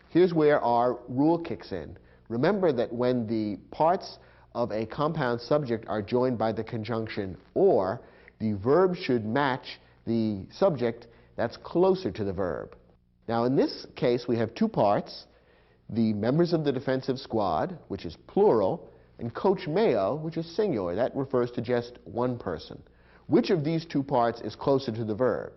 Here's where our rule kicks in. Remember that when the parts of a compound subject are joined by the conjunction or, the verb should match the subject that's closer to the verb. Now, in this case, we have 2 parts, the members of the defensive squad, which is plural, and Coach Mayo, which is singular. That refers to just one person. Which of these 2 parts is closer to the verb?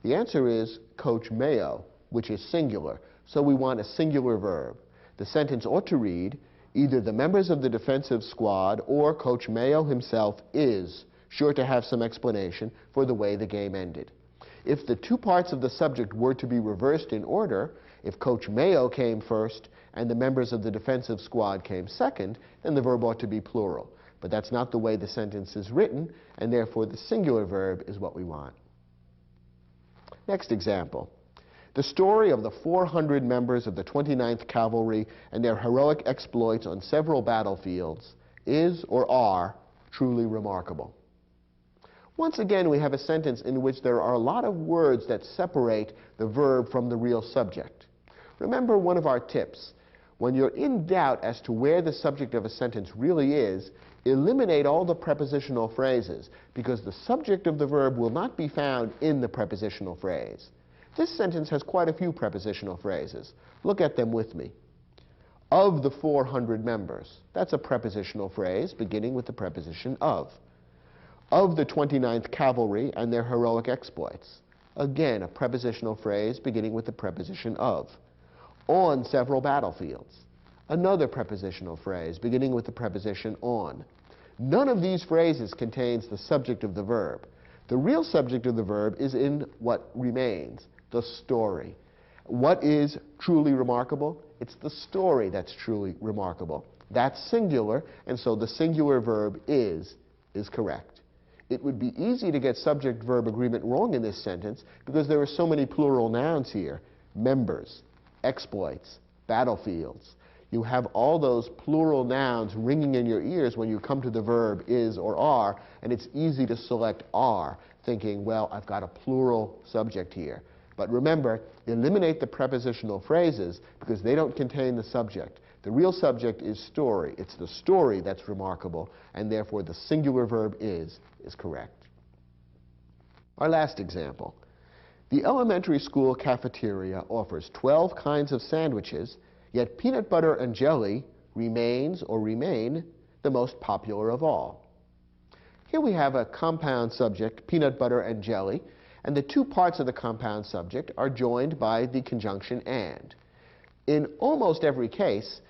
The answer is Coach Mayo, which is singular. So we want a singular verb. The sentence ought to read, either the members of the defensive squad or Coach Mayo himself is sure to have some explanation for the way the game ended. If the 2 parts of the subject were to be reversed in order, if Coach Mayo came first and the members of the defensive squad came second, then the verb ought to be plural. But that's not the way the sentence is written, and therefore the singular verb is what we want. Next example. The story of the 400 members of the 29th Cavalry and their heroic exploits on several battlefields is or are truly remarkable. Once again, we have a sentence in which there are a lot of words that separate the verb from the real subject. Remember one of our tips. When you're in doubt as to where the subject of a sentence really is, eliminate all the prepositional phrases, because the subject of the verb will not be found in the prepositional phrase. This sentence has quite a few prepositional phrases. Look at them with me. Of the 400 members. That's a prepositional phrase beginning with the preposition of. Of the 29th Cavalry and their heroic exploits. Again, a prepositional phrase beginning with the preposition of. On several battlefields. Another prepositional phrase beginning with the preposition on. None of these phrases contains the subject of the verb. The real subject of the verb is in what remains, the story. What is truly remarkable? It's the story that's truly remarkable. That's singular, and so the singular verb is correct. It would be easy to get subject-verb agreement wrong in this sentence because there are so many plural nouns here. Members, exploits, battlefields. You have all those plural nouns ringing in your ears when you come to the verb is or are, and it's easy to select are, thinking, well, I've got a plural subject here. But remember, eliminate the prepositional phrases because they don't contain the subject. The real subject is story. It's the story that's remarkable, and therefore the singular verb is correct. Our last example. The elementary school cafeteria offers 12 kinds of sandwiches, yet peanut butter and jelly remains or remain the most popular of all. Here we have a compound subject, peanut butter and jelly, and the two parts of the compound subject are joined by the conjunction and. In almost every case,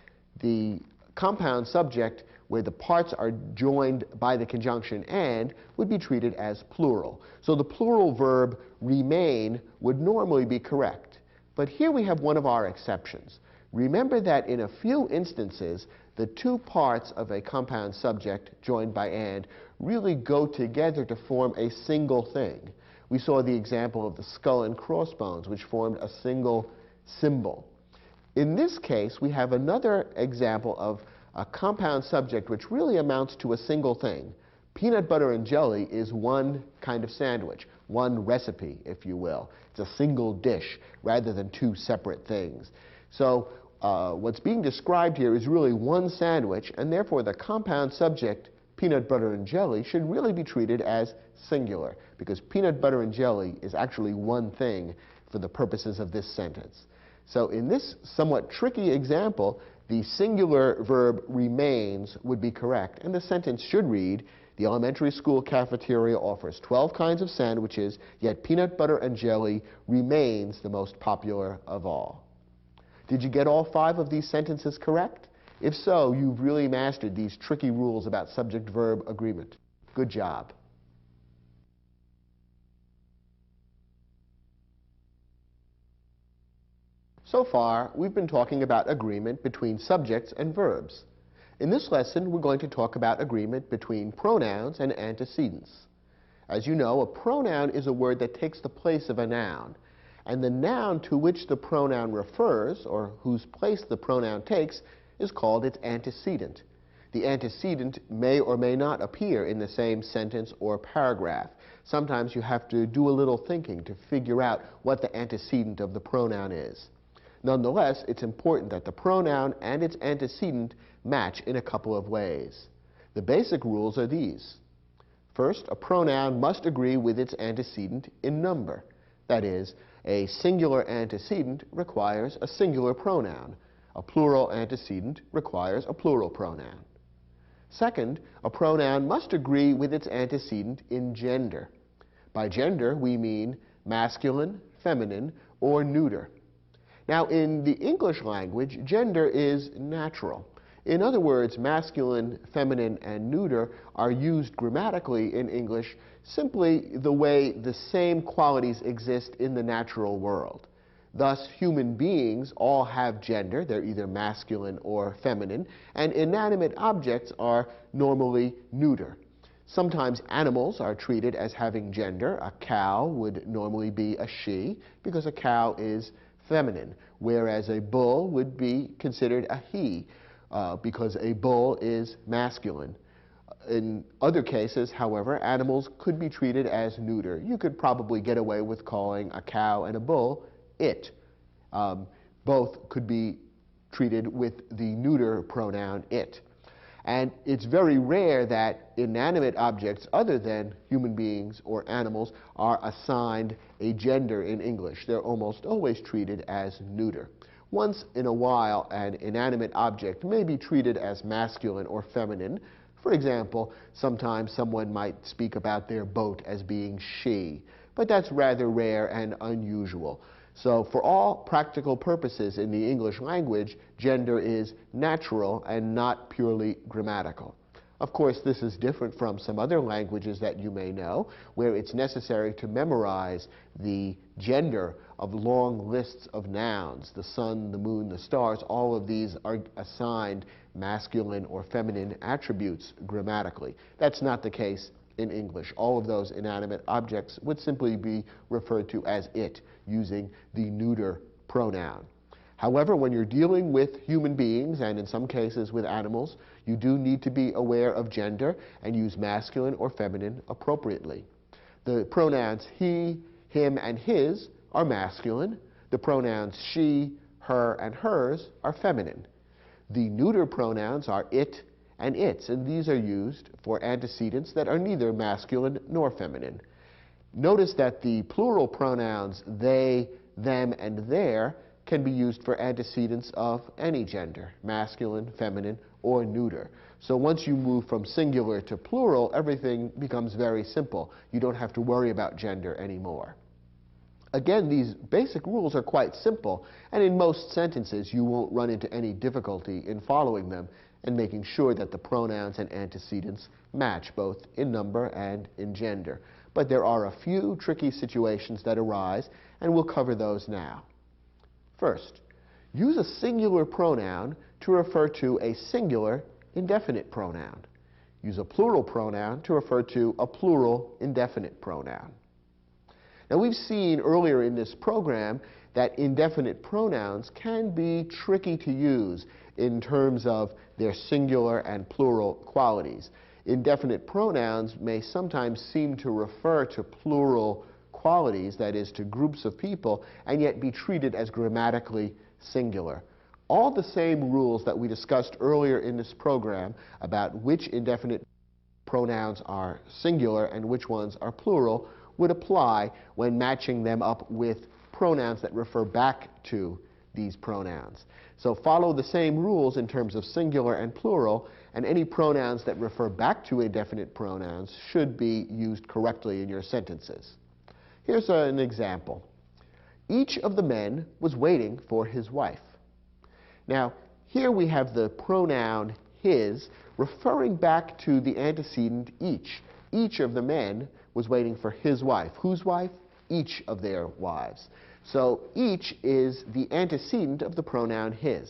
the compound subject where the parts are joined by the conjunction and would be treated as plural. So the plural verb remain would normally be correct. But here we have one of our exceptions. Remember that in a few instances, the two parts of a compound subject joined by and really go together to form a single thing. We saw the example of the skull and crossbones, which formed a single symbol. In this case, we have another example of a compound subject which really amounts to a single thing. Peanut butter and jelly is one kind of sandwich, one recipe, if you will. It's a single dish rather than two separate things. So what's being described here is really one sandwich, and therefore the compound subject, peanut butter and jelly, should really be treated as singular, because peanut butter and jelly is actually one thing for the purposes of this sentence. So in this somewhat tricky example, the singular verb remains would be correct, and the sentence should read, the elementary school cafeteria offers 12 kinds of sandwiches, yet peanut butter and jelly remains the most popular of all. Did you get all 5 of these sentences correct? If so, you've really mastered these tricky rules about subject-verb agreement. Good job. So far, we've been talking about agreement between subjects and verbs. In this lesson, we're going to talk about agreement between pronouns and antecedents. As you know, a pronoun is a word that takes the place of a noun, and the noun to which the pronoun refers, or whose place the pronoun takes, is called its antecedent. The antecedent may or may not appear in the same sentence or paragraph. Sometimes you have to do a little thinking to figure out what the antecedent of the pronoun is. Nonetheless, it's important that the pronoun and its antecedent match in a couple of ways. The basic rules are these. First, a pronoun must agree with its antecedent in number. That is, a singular antecedent requires a singular pronoun. A plural antecedent requires a plural pronoun. Second, a pronoun must agree with its antecedent in gender. By gender, we mean masculine, feminine, or neuter. Now, in the English language, gender is natural. In other words, masculine, feminine, and neuter are used grammatically in English simply the way the same qualities exist in the natural world. Thus, human beings all have gender. They're either masculine or feminine, and inanimate objects are normally neuter. Sometimes animals are treated as having gender. A cow would normally be a she because a cow is feminine, whereas a bull would be considered a he because a bull is masculine. In other cases, however, animals could be treated as neuter. You could probably get away with calling a cow and a bull it. Both could be treated with the neuter pronoun it. And it's very rare that inanimate objects other than human beings or animals are assigned a gender in English. They're almost always treated as neuter. Once in a while, an inanimate object may be treated as masculine or feminine. For example, sometimes someone might speak about their boat as being she, but that's rather rare and unusual. So for all practical purposes in the English language, gender is natural and not purely grammatical. Of course, this is different from some other languages that you may know, where it's necessary to memorize the gender of long lists of nouns. The sun, the moon, the stars, all of these are assigned masculine or feminine attributes grammatically. That's not the case in English. All of those inanimate objects would simply be referred to as it, using the neuter pronoun. However, when you're dealing with human beings, and in some cases with animals, you do need to be aware of gender and use masculine or feminine appropriately. The pronouns he, him, and his are masculine. The pronouns she, her, and hers are feminine. The neuter pronouns are it and its, and these are used for antecedents that are neither masculine nor feminine. Notice that the plural pronouns they, them, and their can be used for antecedents of any gender, masculine, feminine, or neuter. So once you move from singular to plural, everything becomes very simple. You don't have to worry about gender anymore. Again, these basic rules are quite simple, and in most sentences you won't run into any difficulty in following them and making sure that the pronouns and antecedents match both in number and in gender. But there are a few tricky situations that arise, and we'll cover those now. First, use a singular pronoun to refer to a singular indefinite pronoun. Use a plural pronoun to refer to a plural indefinite pronoun. Now, we've seen earlier in this program that indefinite pronouns can be tricky to use in terms of their singular and plural qualities. Indefinite pronouns may sometimes seem to refer to plural qualities, that is, to groups of people, and yet be treated as grammatically singular. All the same rules that we discussed earlier in this program about which indefinite pronouns are singular and which ones are plural would apply when matching them up with pronouns that refer back to these pronouns. So follow the same rules in terms of singular and plural, and any pronouns that refer back to indefinite pronouns should be used correctly in your sentences. Here's an example. Each of the men was waiting for his wife. Now, here we have the pronoun his referring back to the antecedent each. Each of the men was waiting for his wife. Whose wife? Each of their wives. So each is the antecedent of the pronoun his.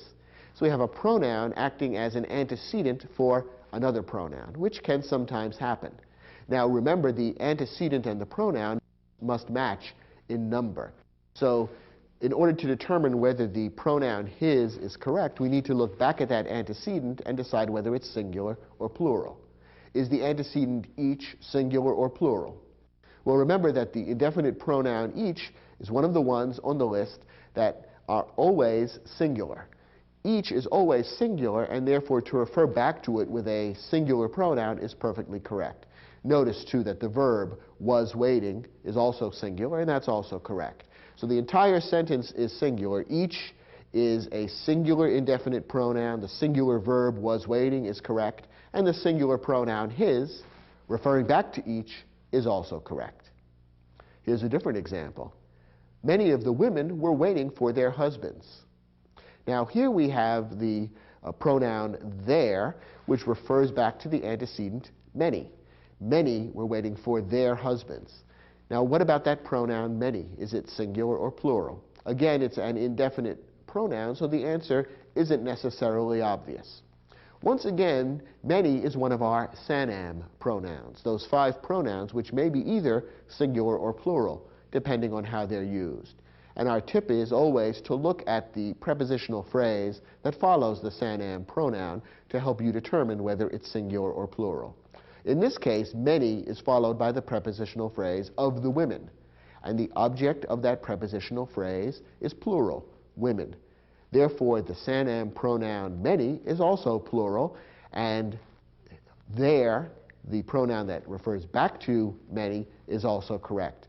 So we have a pronoun acting as an antecedent for another pronoun, which can sometimes happen. Now remember, the antecedent and the pronoun must match in number. So in order to determine whether the pronoun his is correct, we need to look back at that antecedent and decide whether it's singular or plural. Is the antecedent each singular or plural? Well, remember that the indefinite pronoun each is one of the ones on the list that are always singular. Each is always singular, and therefore to refer back to it with a singular pronoun is perfectly correct. Notice, too, that the verb was waiting is also singular, and that's also correct. So the entire sentence is singular. Each is a singular indefinite pronoun. The singular verb was waiting is correct, and the singular pronoun his, referring back to each, is also correct. Here's a different example. Many of the women were waiting for their husbands. Now here we have the pronoun their, which refers back to the antecedent many. Many were waiting for their husbands. Now what about that pronoun many? Is it singular or plural? Again, it's an indefinite pronoun, so the answer isn't necessarily obvious. Once again, many is one of our Sanam pronouns, those 5 pronouns which may be either singular or plural, depending on how they're used. And our tip is always to look at the prepositional phrase that follows the Sanam pronoun to help you determine whether it's singular or plural. In this case, many is followed by the prepositional phrase of the women. And the object of that prepositional phrase is plural, women. Therefore, the Sanam pronoun many is also plural, and there, the pronoun that refers back to many is also correct.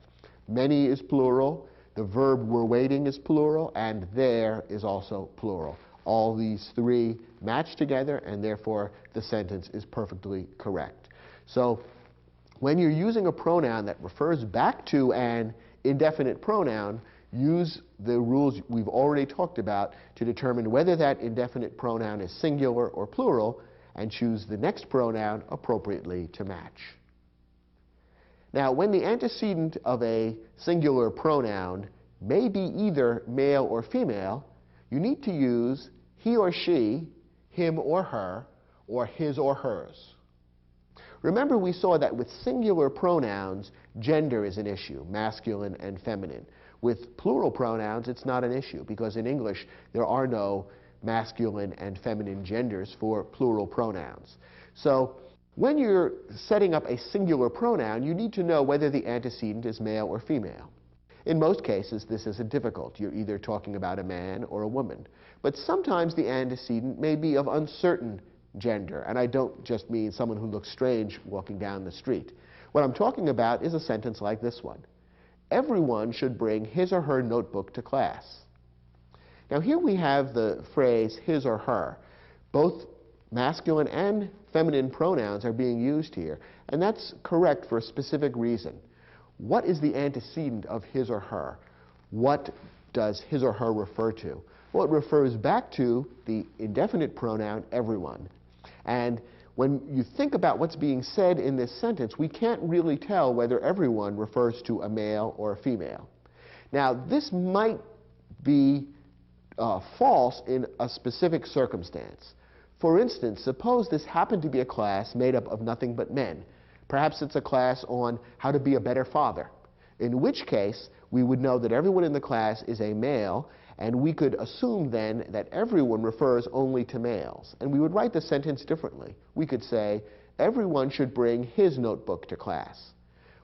Many is plural, the verb we're waiting is plural, and there is also plural. All these 3 match together, and therefore the sentence is perfectly correct. So when you're using a pronoun that refers back to an indefinite pronoun, use the rules we've already talked about to determine whether that indefinite pronoun is singular or plural, and choose the next pronoun appropriately to match. Now, when the antecedent of a singular pronoun may be either male or female, you need to use he or she, him or her, or his or hers. Remember, we saw that with singular pronouns, gender is an issue, masculine and feminine. With plural pronouns, it's not an issue, because in English, there are no masculine and feminine genders for plural pronouns. So when you're setting up a singular pronoun, you need to know whether the antecedent is male or female. In most cases, this isn't difficult. You're either talking about a man or a woman. But sometimes the antecedent may be of uncertain gender, and I don't just mean someone who looks strange walking down the street. What I'm talking about is a sentence like this one. Everyone should bring his or her notebook to class. Now here we have the phrase his or her. Both masculine and feminine pronouns are being used here, and that's correct for a specific reason. What is the antecedent of his or her? What does his or her refer to? Well, it refers back to the indefinite pronoun everyone. And when you think about what's being said in this sentence, we can't really tell whether everyone refers to a male or a female. Now, this might be false in a specific circumstance. For instance, suppose this happened to be a class made up of nothing but men. Perhaps it's a class on how to be a better father, in which case we would know that everyone in the class is a male, and we could assume then that everyone refers only to males. And we would write the sentence differently. We could say, everyone should bring his notebook to class.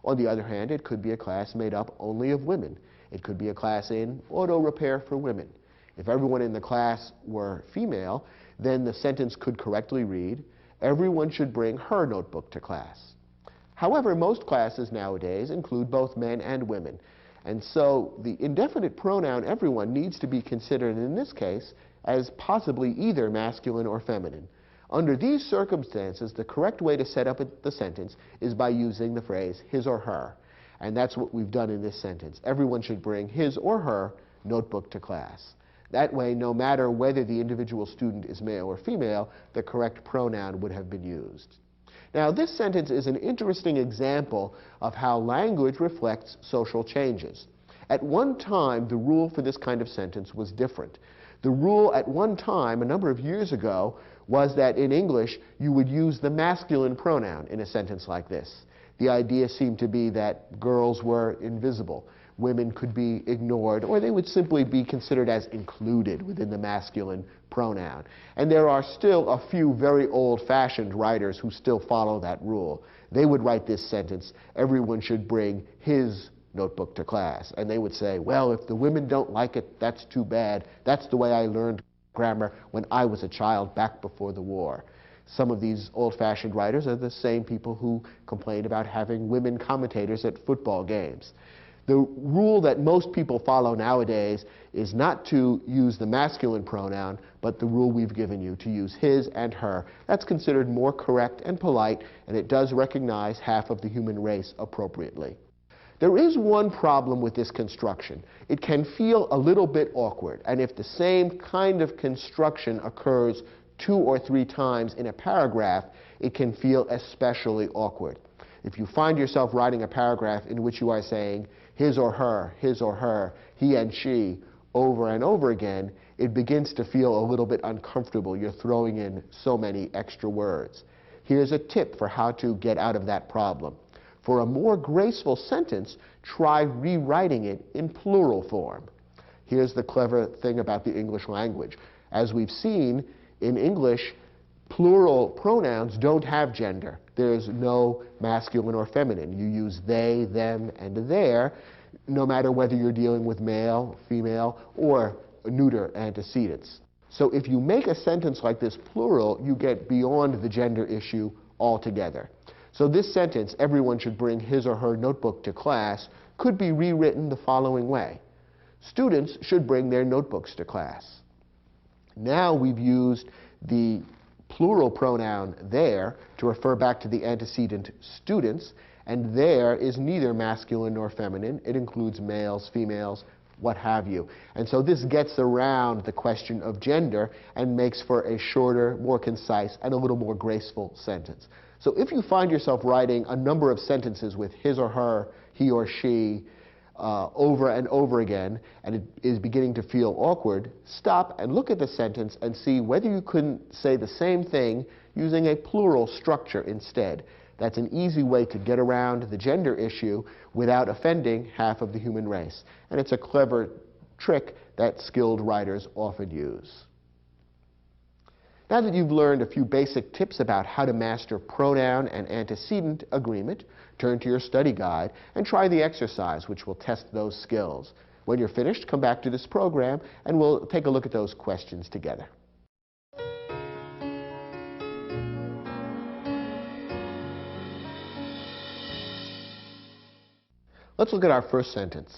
On the other hand, it could be a class made up only of women. It could be a class in auto repair for women. If everyone in the class were female, then the sentence could correctly read, everyone should bring her notebook to class. However, most classes nowadays include both men and women. And so the indefinite pronoun everyone needs to be considered in this case as possibly either masculine or feminine. Under these circumstances, the correct way to set up the sentence is by using the phrase his or her. And that's what we've done in this sentence. Everyone should bring his or her notebook to class. That way, no matter whether the individual student is male or female, the correct pronoun would have been used. Now, this sentence is an interesting example of how language reflects social changes. At one time, the rule for this kind of sentence was different. The rule at one time, a number of years ago, was that in English, you would use the masculine pronoun in a sentence like this. The idea seemed to be that girls were invisible. Women could be ignored, or they would simply be considered as included within the masculine pronoun. And there are still a few very old-fashioned writers who still follow that rule. They would write this sentence, everyone should bring his notebook to class. And they would say, well, if the women don't like it, that's too bad. That's the way I learned grammar when I was a child back before the war. Some of these old-fashioned writers are the same people who complain about having women commentators at football games. The rule that most people follow nowadays is not to use the masculine pronoun, but the rule we've given you, to use his and her. That's considered more correct and polite, and it does recognize half of the human race appropriately. There is one problem with this construction. It can feel a little bit awkward, and if the same kind of construction occurs 2 or 3 times in a paragraph, it can feel especially awkward. If you find yourself writing a paragraph in which you are saying his or her, he and she, over and over again, it begins to feel a little bit uncomfortable. You're throwing in so many extra words. Here's a tip for how to get out of that problem. For a more graceful sentence, try rewriting it in plural form. Here's the clever thing about the English language. As we've seen, in English, plural pronouns don't have gender. There's no masculine or feminine. You use they, them, and their, no matter whether you're dealing with male, female, or neuter antecedents. So if you make a sentence like this plural, you get beyond the gender issue altogether. So this sentence, everyone should bring his or her notebook to class, could be rewritten the following way. Students should bring their notebooks to class. Now we've used the plural pronoun there to refer back to the antecedent students, and there is neither masculine nor feminine. It includes males, females, what have you. And so this gets around the question of gender and makes for a shorter, more concise, and a little more graceful sentence. So if you find yourself writing a number of sentences with his or her, he or she, over and over again, and it is beginning to feel awkward, stop and look at the sentence and see whether you couldn't say the same thing using a plural structure instead. That's an easy way to get around the gender issue without offending half of the human race. And it's a clever trick that skilled writers often use. Now that you've learned a few basic tips about how to master pronoun and antecedent agreement, turn to your study guide and try the exercise, which will test those skills. When you're finished, come back to this program and we'll take a look at those questions together. Let's look at our first sentence.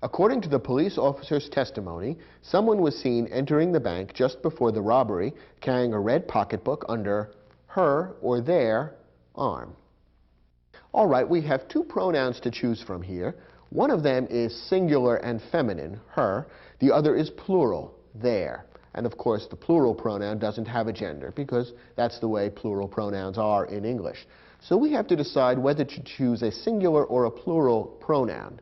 According to the police officer's testimony, someone was seen entering the bank just before the robbery carrying a red pocketbook under her or their arm. All right, we have two pronouns to choose from here. One of them is singular and feminine, her. The other is plural, their. And of course, the plural pronoun doesn't have a gender because that's the way plural pronouns are in English. So we have to decide whether to choose a singular or a plural pronoun.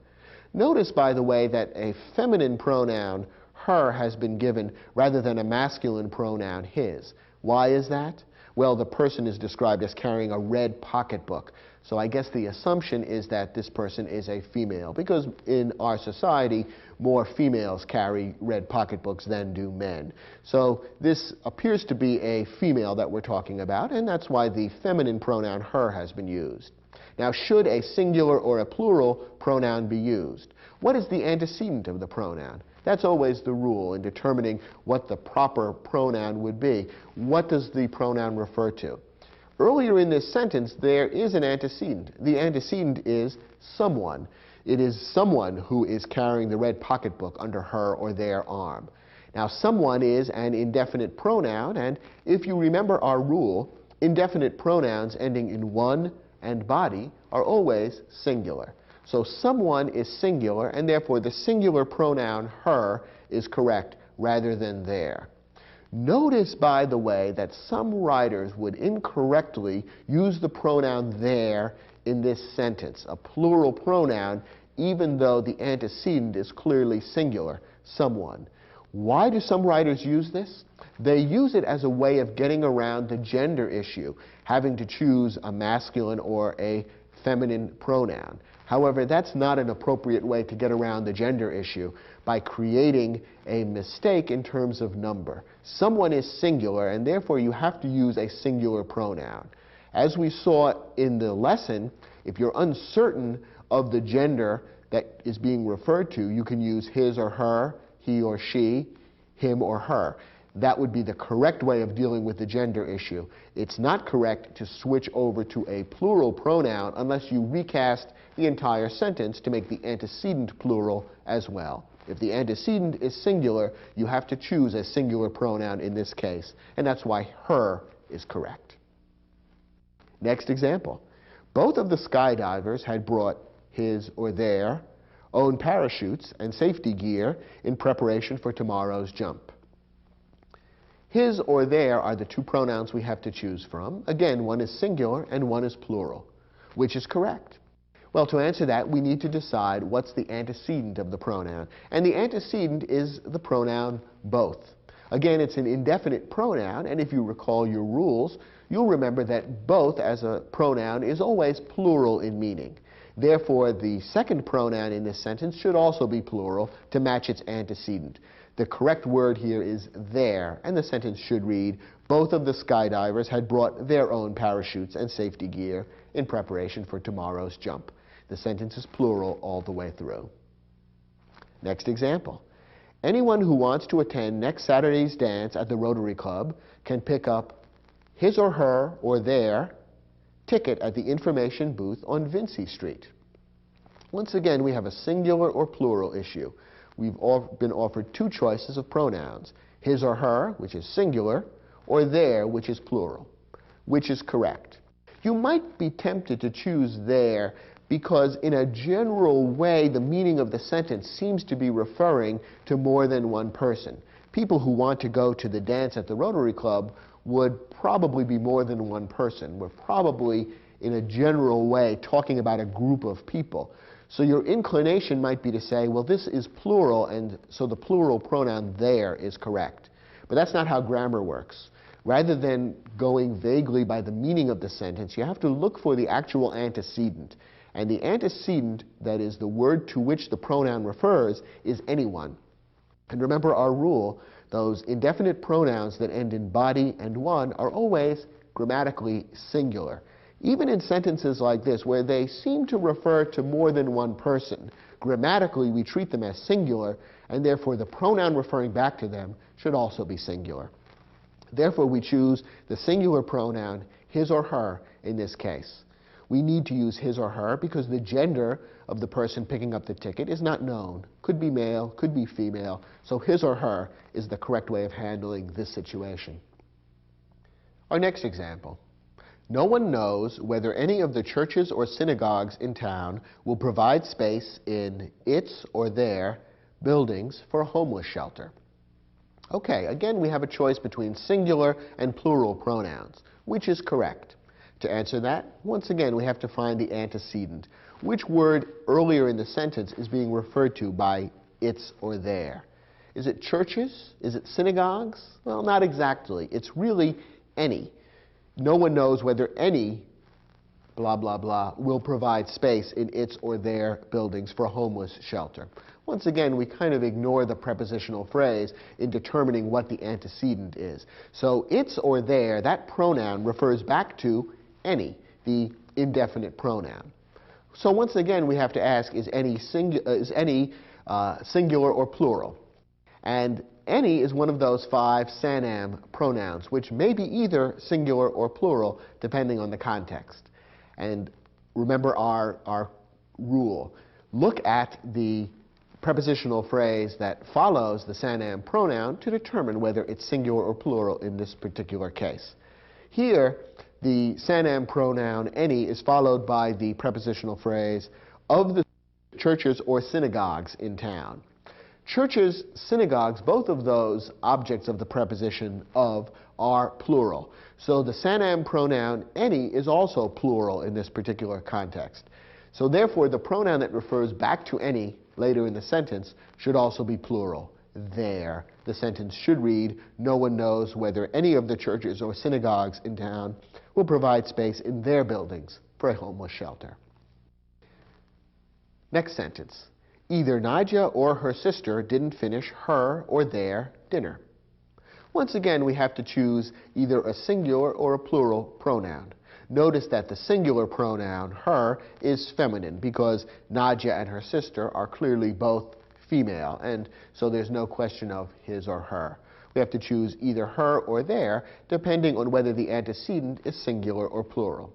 Notice, by the way, that a feminine pronoun, her, has been given rather than a masculine pronoun, his. Why is that? Well, the person is described as carrying a red pocketbook. So I guess the assumption is that this person is a female, because in our society, more females carry red pocketbooks than do men. So this appears to be a female that we're talking about, and that's why the feminine pronoun her has been used. Now, should a singular or a plural pronoun be used? What is the antecedent of the pronoun? That's always the rule in determining what the proper pronoun would be. What does the pronoun refer to? Earlier in this sentence, there is an antecedent. The antecedent is someone. It is someone who is carrying the red pocketbook under her or their arm. Now, someone is an indefinite pronoun, and if you remember our rule, indefinite pronouns ending in one and body are always singular. So someone is singular, and therefore the singular pronoun her is correct rather than their. Notice, by the way, that some writers would incorrectly use the pronoun their in this sentence, a plural pronoun, even though the antecedent is clearly singular, someone. Why do some writers use this? They use it as a way of getting around the gender issue, having to choose a masculine or a feminine pronoun. However, that's not an appropriate way to get around the gender issue by creating a mistake in terms of number. Someone is singular, and therefore you have to use a singular pronoun. As we saw in the lesson, if you're uncertain of the gender that is being referred to, you can use his or her, he or she, him or her. That would be the correct way of dealing with the gender issue. It's not correct to switch over to a plural pronoun unless you recast the entire sentence to make the antecedent plural as well. If the antecedent is singular, you have to choose a singular pronoun in this case, and that's why her is correct. Next example. Both of the skydivers had brought his or their own parachutes and safety gear in preparation for tomorrow's jump. His or their are the two pronouns we have to choose from. Again, one is singular and one is plural. Which is correct? Well, to answer that, we need to decide what's the antecedent of the pronoun. And the antecedent is the pronoun both. Again, it's an indefinite pronoun, and if you recall your rules, you'll remember that both as a pronoun is always plural in meaning. Therefore, the second pronoun in this sentence should also be plural to match its antecedent. The correct word here is their, and the sentence should read, both of the skydivers had brought their own parachutes and safety gear in preparation for tomorrow's jump. The sentence is plural all the way through. Next example. Anyone who wants to attend next Saturday's dance at the Rotary Club can pick up his or her or their ticket at the information booth on Vincy Street. Once again, we have a singular or plural issue. We've been offered two choices of pronouns, his or her, which is singular, or their, which is plural. Which is correct? You might be tempted to choose their because in a general way the meaning of the sentence seems to be referring to more than one person. People who want to go to the dance at the Rotary Club would probably be more than one person. We're probably, in a general way, talking about a group of people. So your inclination might be to say, well, this is plural, and so the plural pronoun there is correct. But that's not how grammar works. Rather than going vaguely by the meaning of the sentence, you have to look for the actual antecedent. And the antecedent, that is the word to which the pronoun refers, is anyone. And remember our rule, those indefinite pronouns that end in body and one are always grammatically singular. Even in sentences like this, where they seem to refer to more than one person, grammatically we treat them as singular, and therefore the pronoun referring back to them should also be singular. Therefore we choose the singular pronoun his or her in this case. We need to use his or her because the gender of the person picking up the ticket is not known. Could be male, could be female, so his or her is the correct way of handling this situation. Our next example. No one knows whether any of the churches or synagogues in town will provide space in its or their buildings for a homeless shelter. Okay, again we have a choice between singular and plural pronouns. Which is correct? To answer that, once again we have to find the antecedent. Which word earlier in the sentence is being referred to by its or their? Is it churches? Is it synagogues? Well, not exactly. It's really any. No one knows whether any blah, blah, blah will provide space in its or their buildings for a homeless shelter. Once again, we kind of ignore the prepositional phrase in determining what the antecedent is. So its or their, that pronoun refers back to any, the indefinite pronoun. So once again, we have to ask, is any singular or plural? And any is one of those 5 Sanam pronouns, which may be either singular or plural, depending on the context. And remember our rule. Look at the prepositional phrase that follows the Sanam pronoun to determine whether it's singular or plural in this particular case. Here, the Sanam pronoun any is followed by the prepositional phrase of the churches or synagogues in town. Churches, synagogues, both of those objects of the preposition of are plural. So the Sanam pronoun any is also plural in this particular context. So therefore, the pronoun that refers back to any later in the sentence should also be plural, their. The sentence should read, no one knows whether any of the churches or synagogues in town will provide space in their buildings for a homeless shelter. Next sentence. Either Nadia or her sister didn't finish her or their dinner. Once again, we have to choose either a singular or a plural pronoun. Notice that the singular pronoun, her, is feminine because Nadia and her sister are clearly both female, and so there's no question of his or her. We have to choose either her or their, depending on whether the antecedent is singular or plural.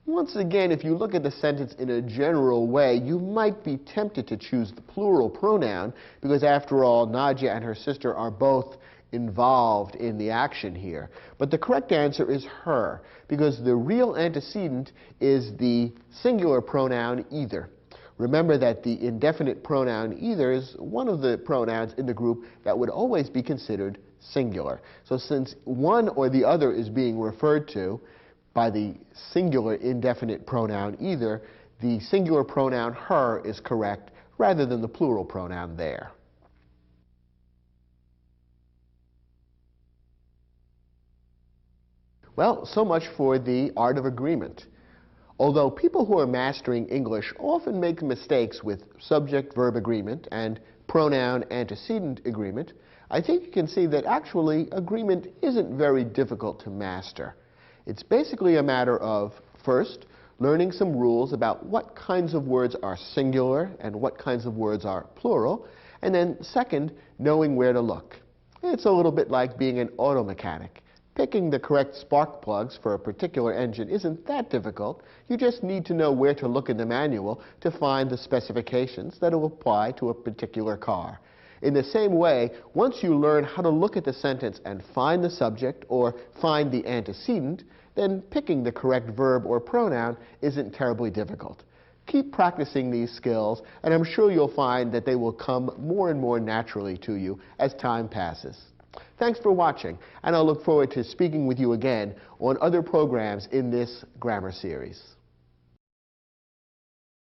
Once again, if you look at the sentence in a general way, you might be tempted to choose the plural pronoun because, after all, Nadia and her sister are both involved in the action here. But the correct answer is her, because the real antecedent is the singular pronoun either. Remember that the indefinite pronoun either is one of the pronouns in the group that would always be considered singular. So since one or the other is being referred to by the singular indefinite pronoun either, the singular pronoun her is correct rather than the plural pronoun there. Well, so much for the art of agreement. Although people who are mastering English often make mistakes with subject-verb agreement and pronoun-antecedent agreement, I think you can see that actually agreement isn't very difficult to master. It's basically a matter of, first, learning some rules about what kinds of words are singular and what kinds of words are plural, and then second, knowing where to look. It's a little bit like being an auto mechanic. Picking the correct spark plugs for a particular engine isn't that difficult. You just need to know where to look in the manual to find the specifications that will apply to a particular car. In the same way, once you learn how to look at the sentence and find the subject or find the antecedent, then picking the correct verb or pronoun isn't terribly difficult. Keep practicing these skills, and I'm sure you'll find that they will come more and more naturally to you as time passes. Thanks for watching, and I'll look forward to speaking with you again on other programs in this grammar series.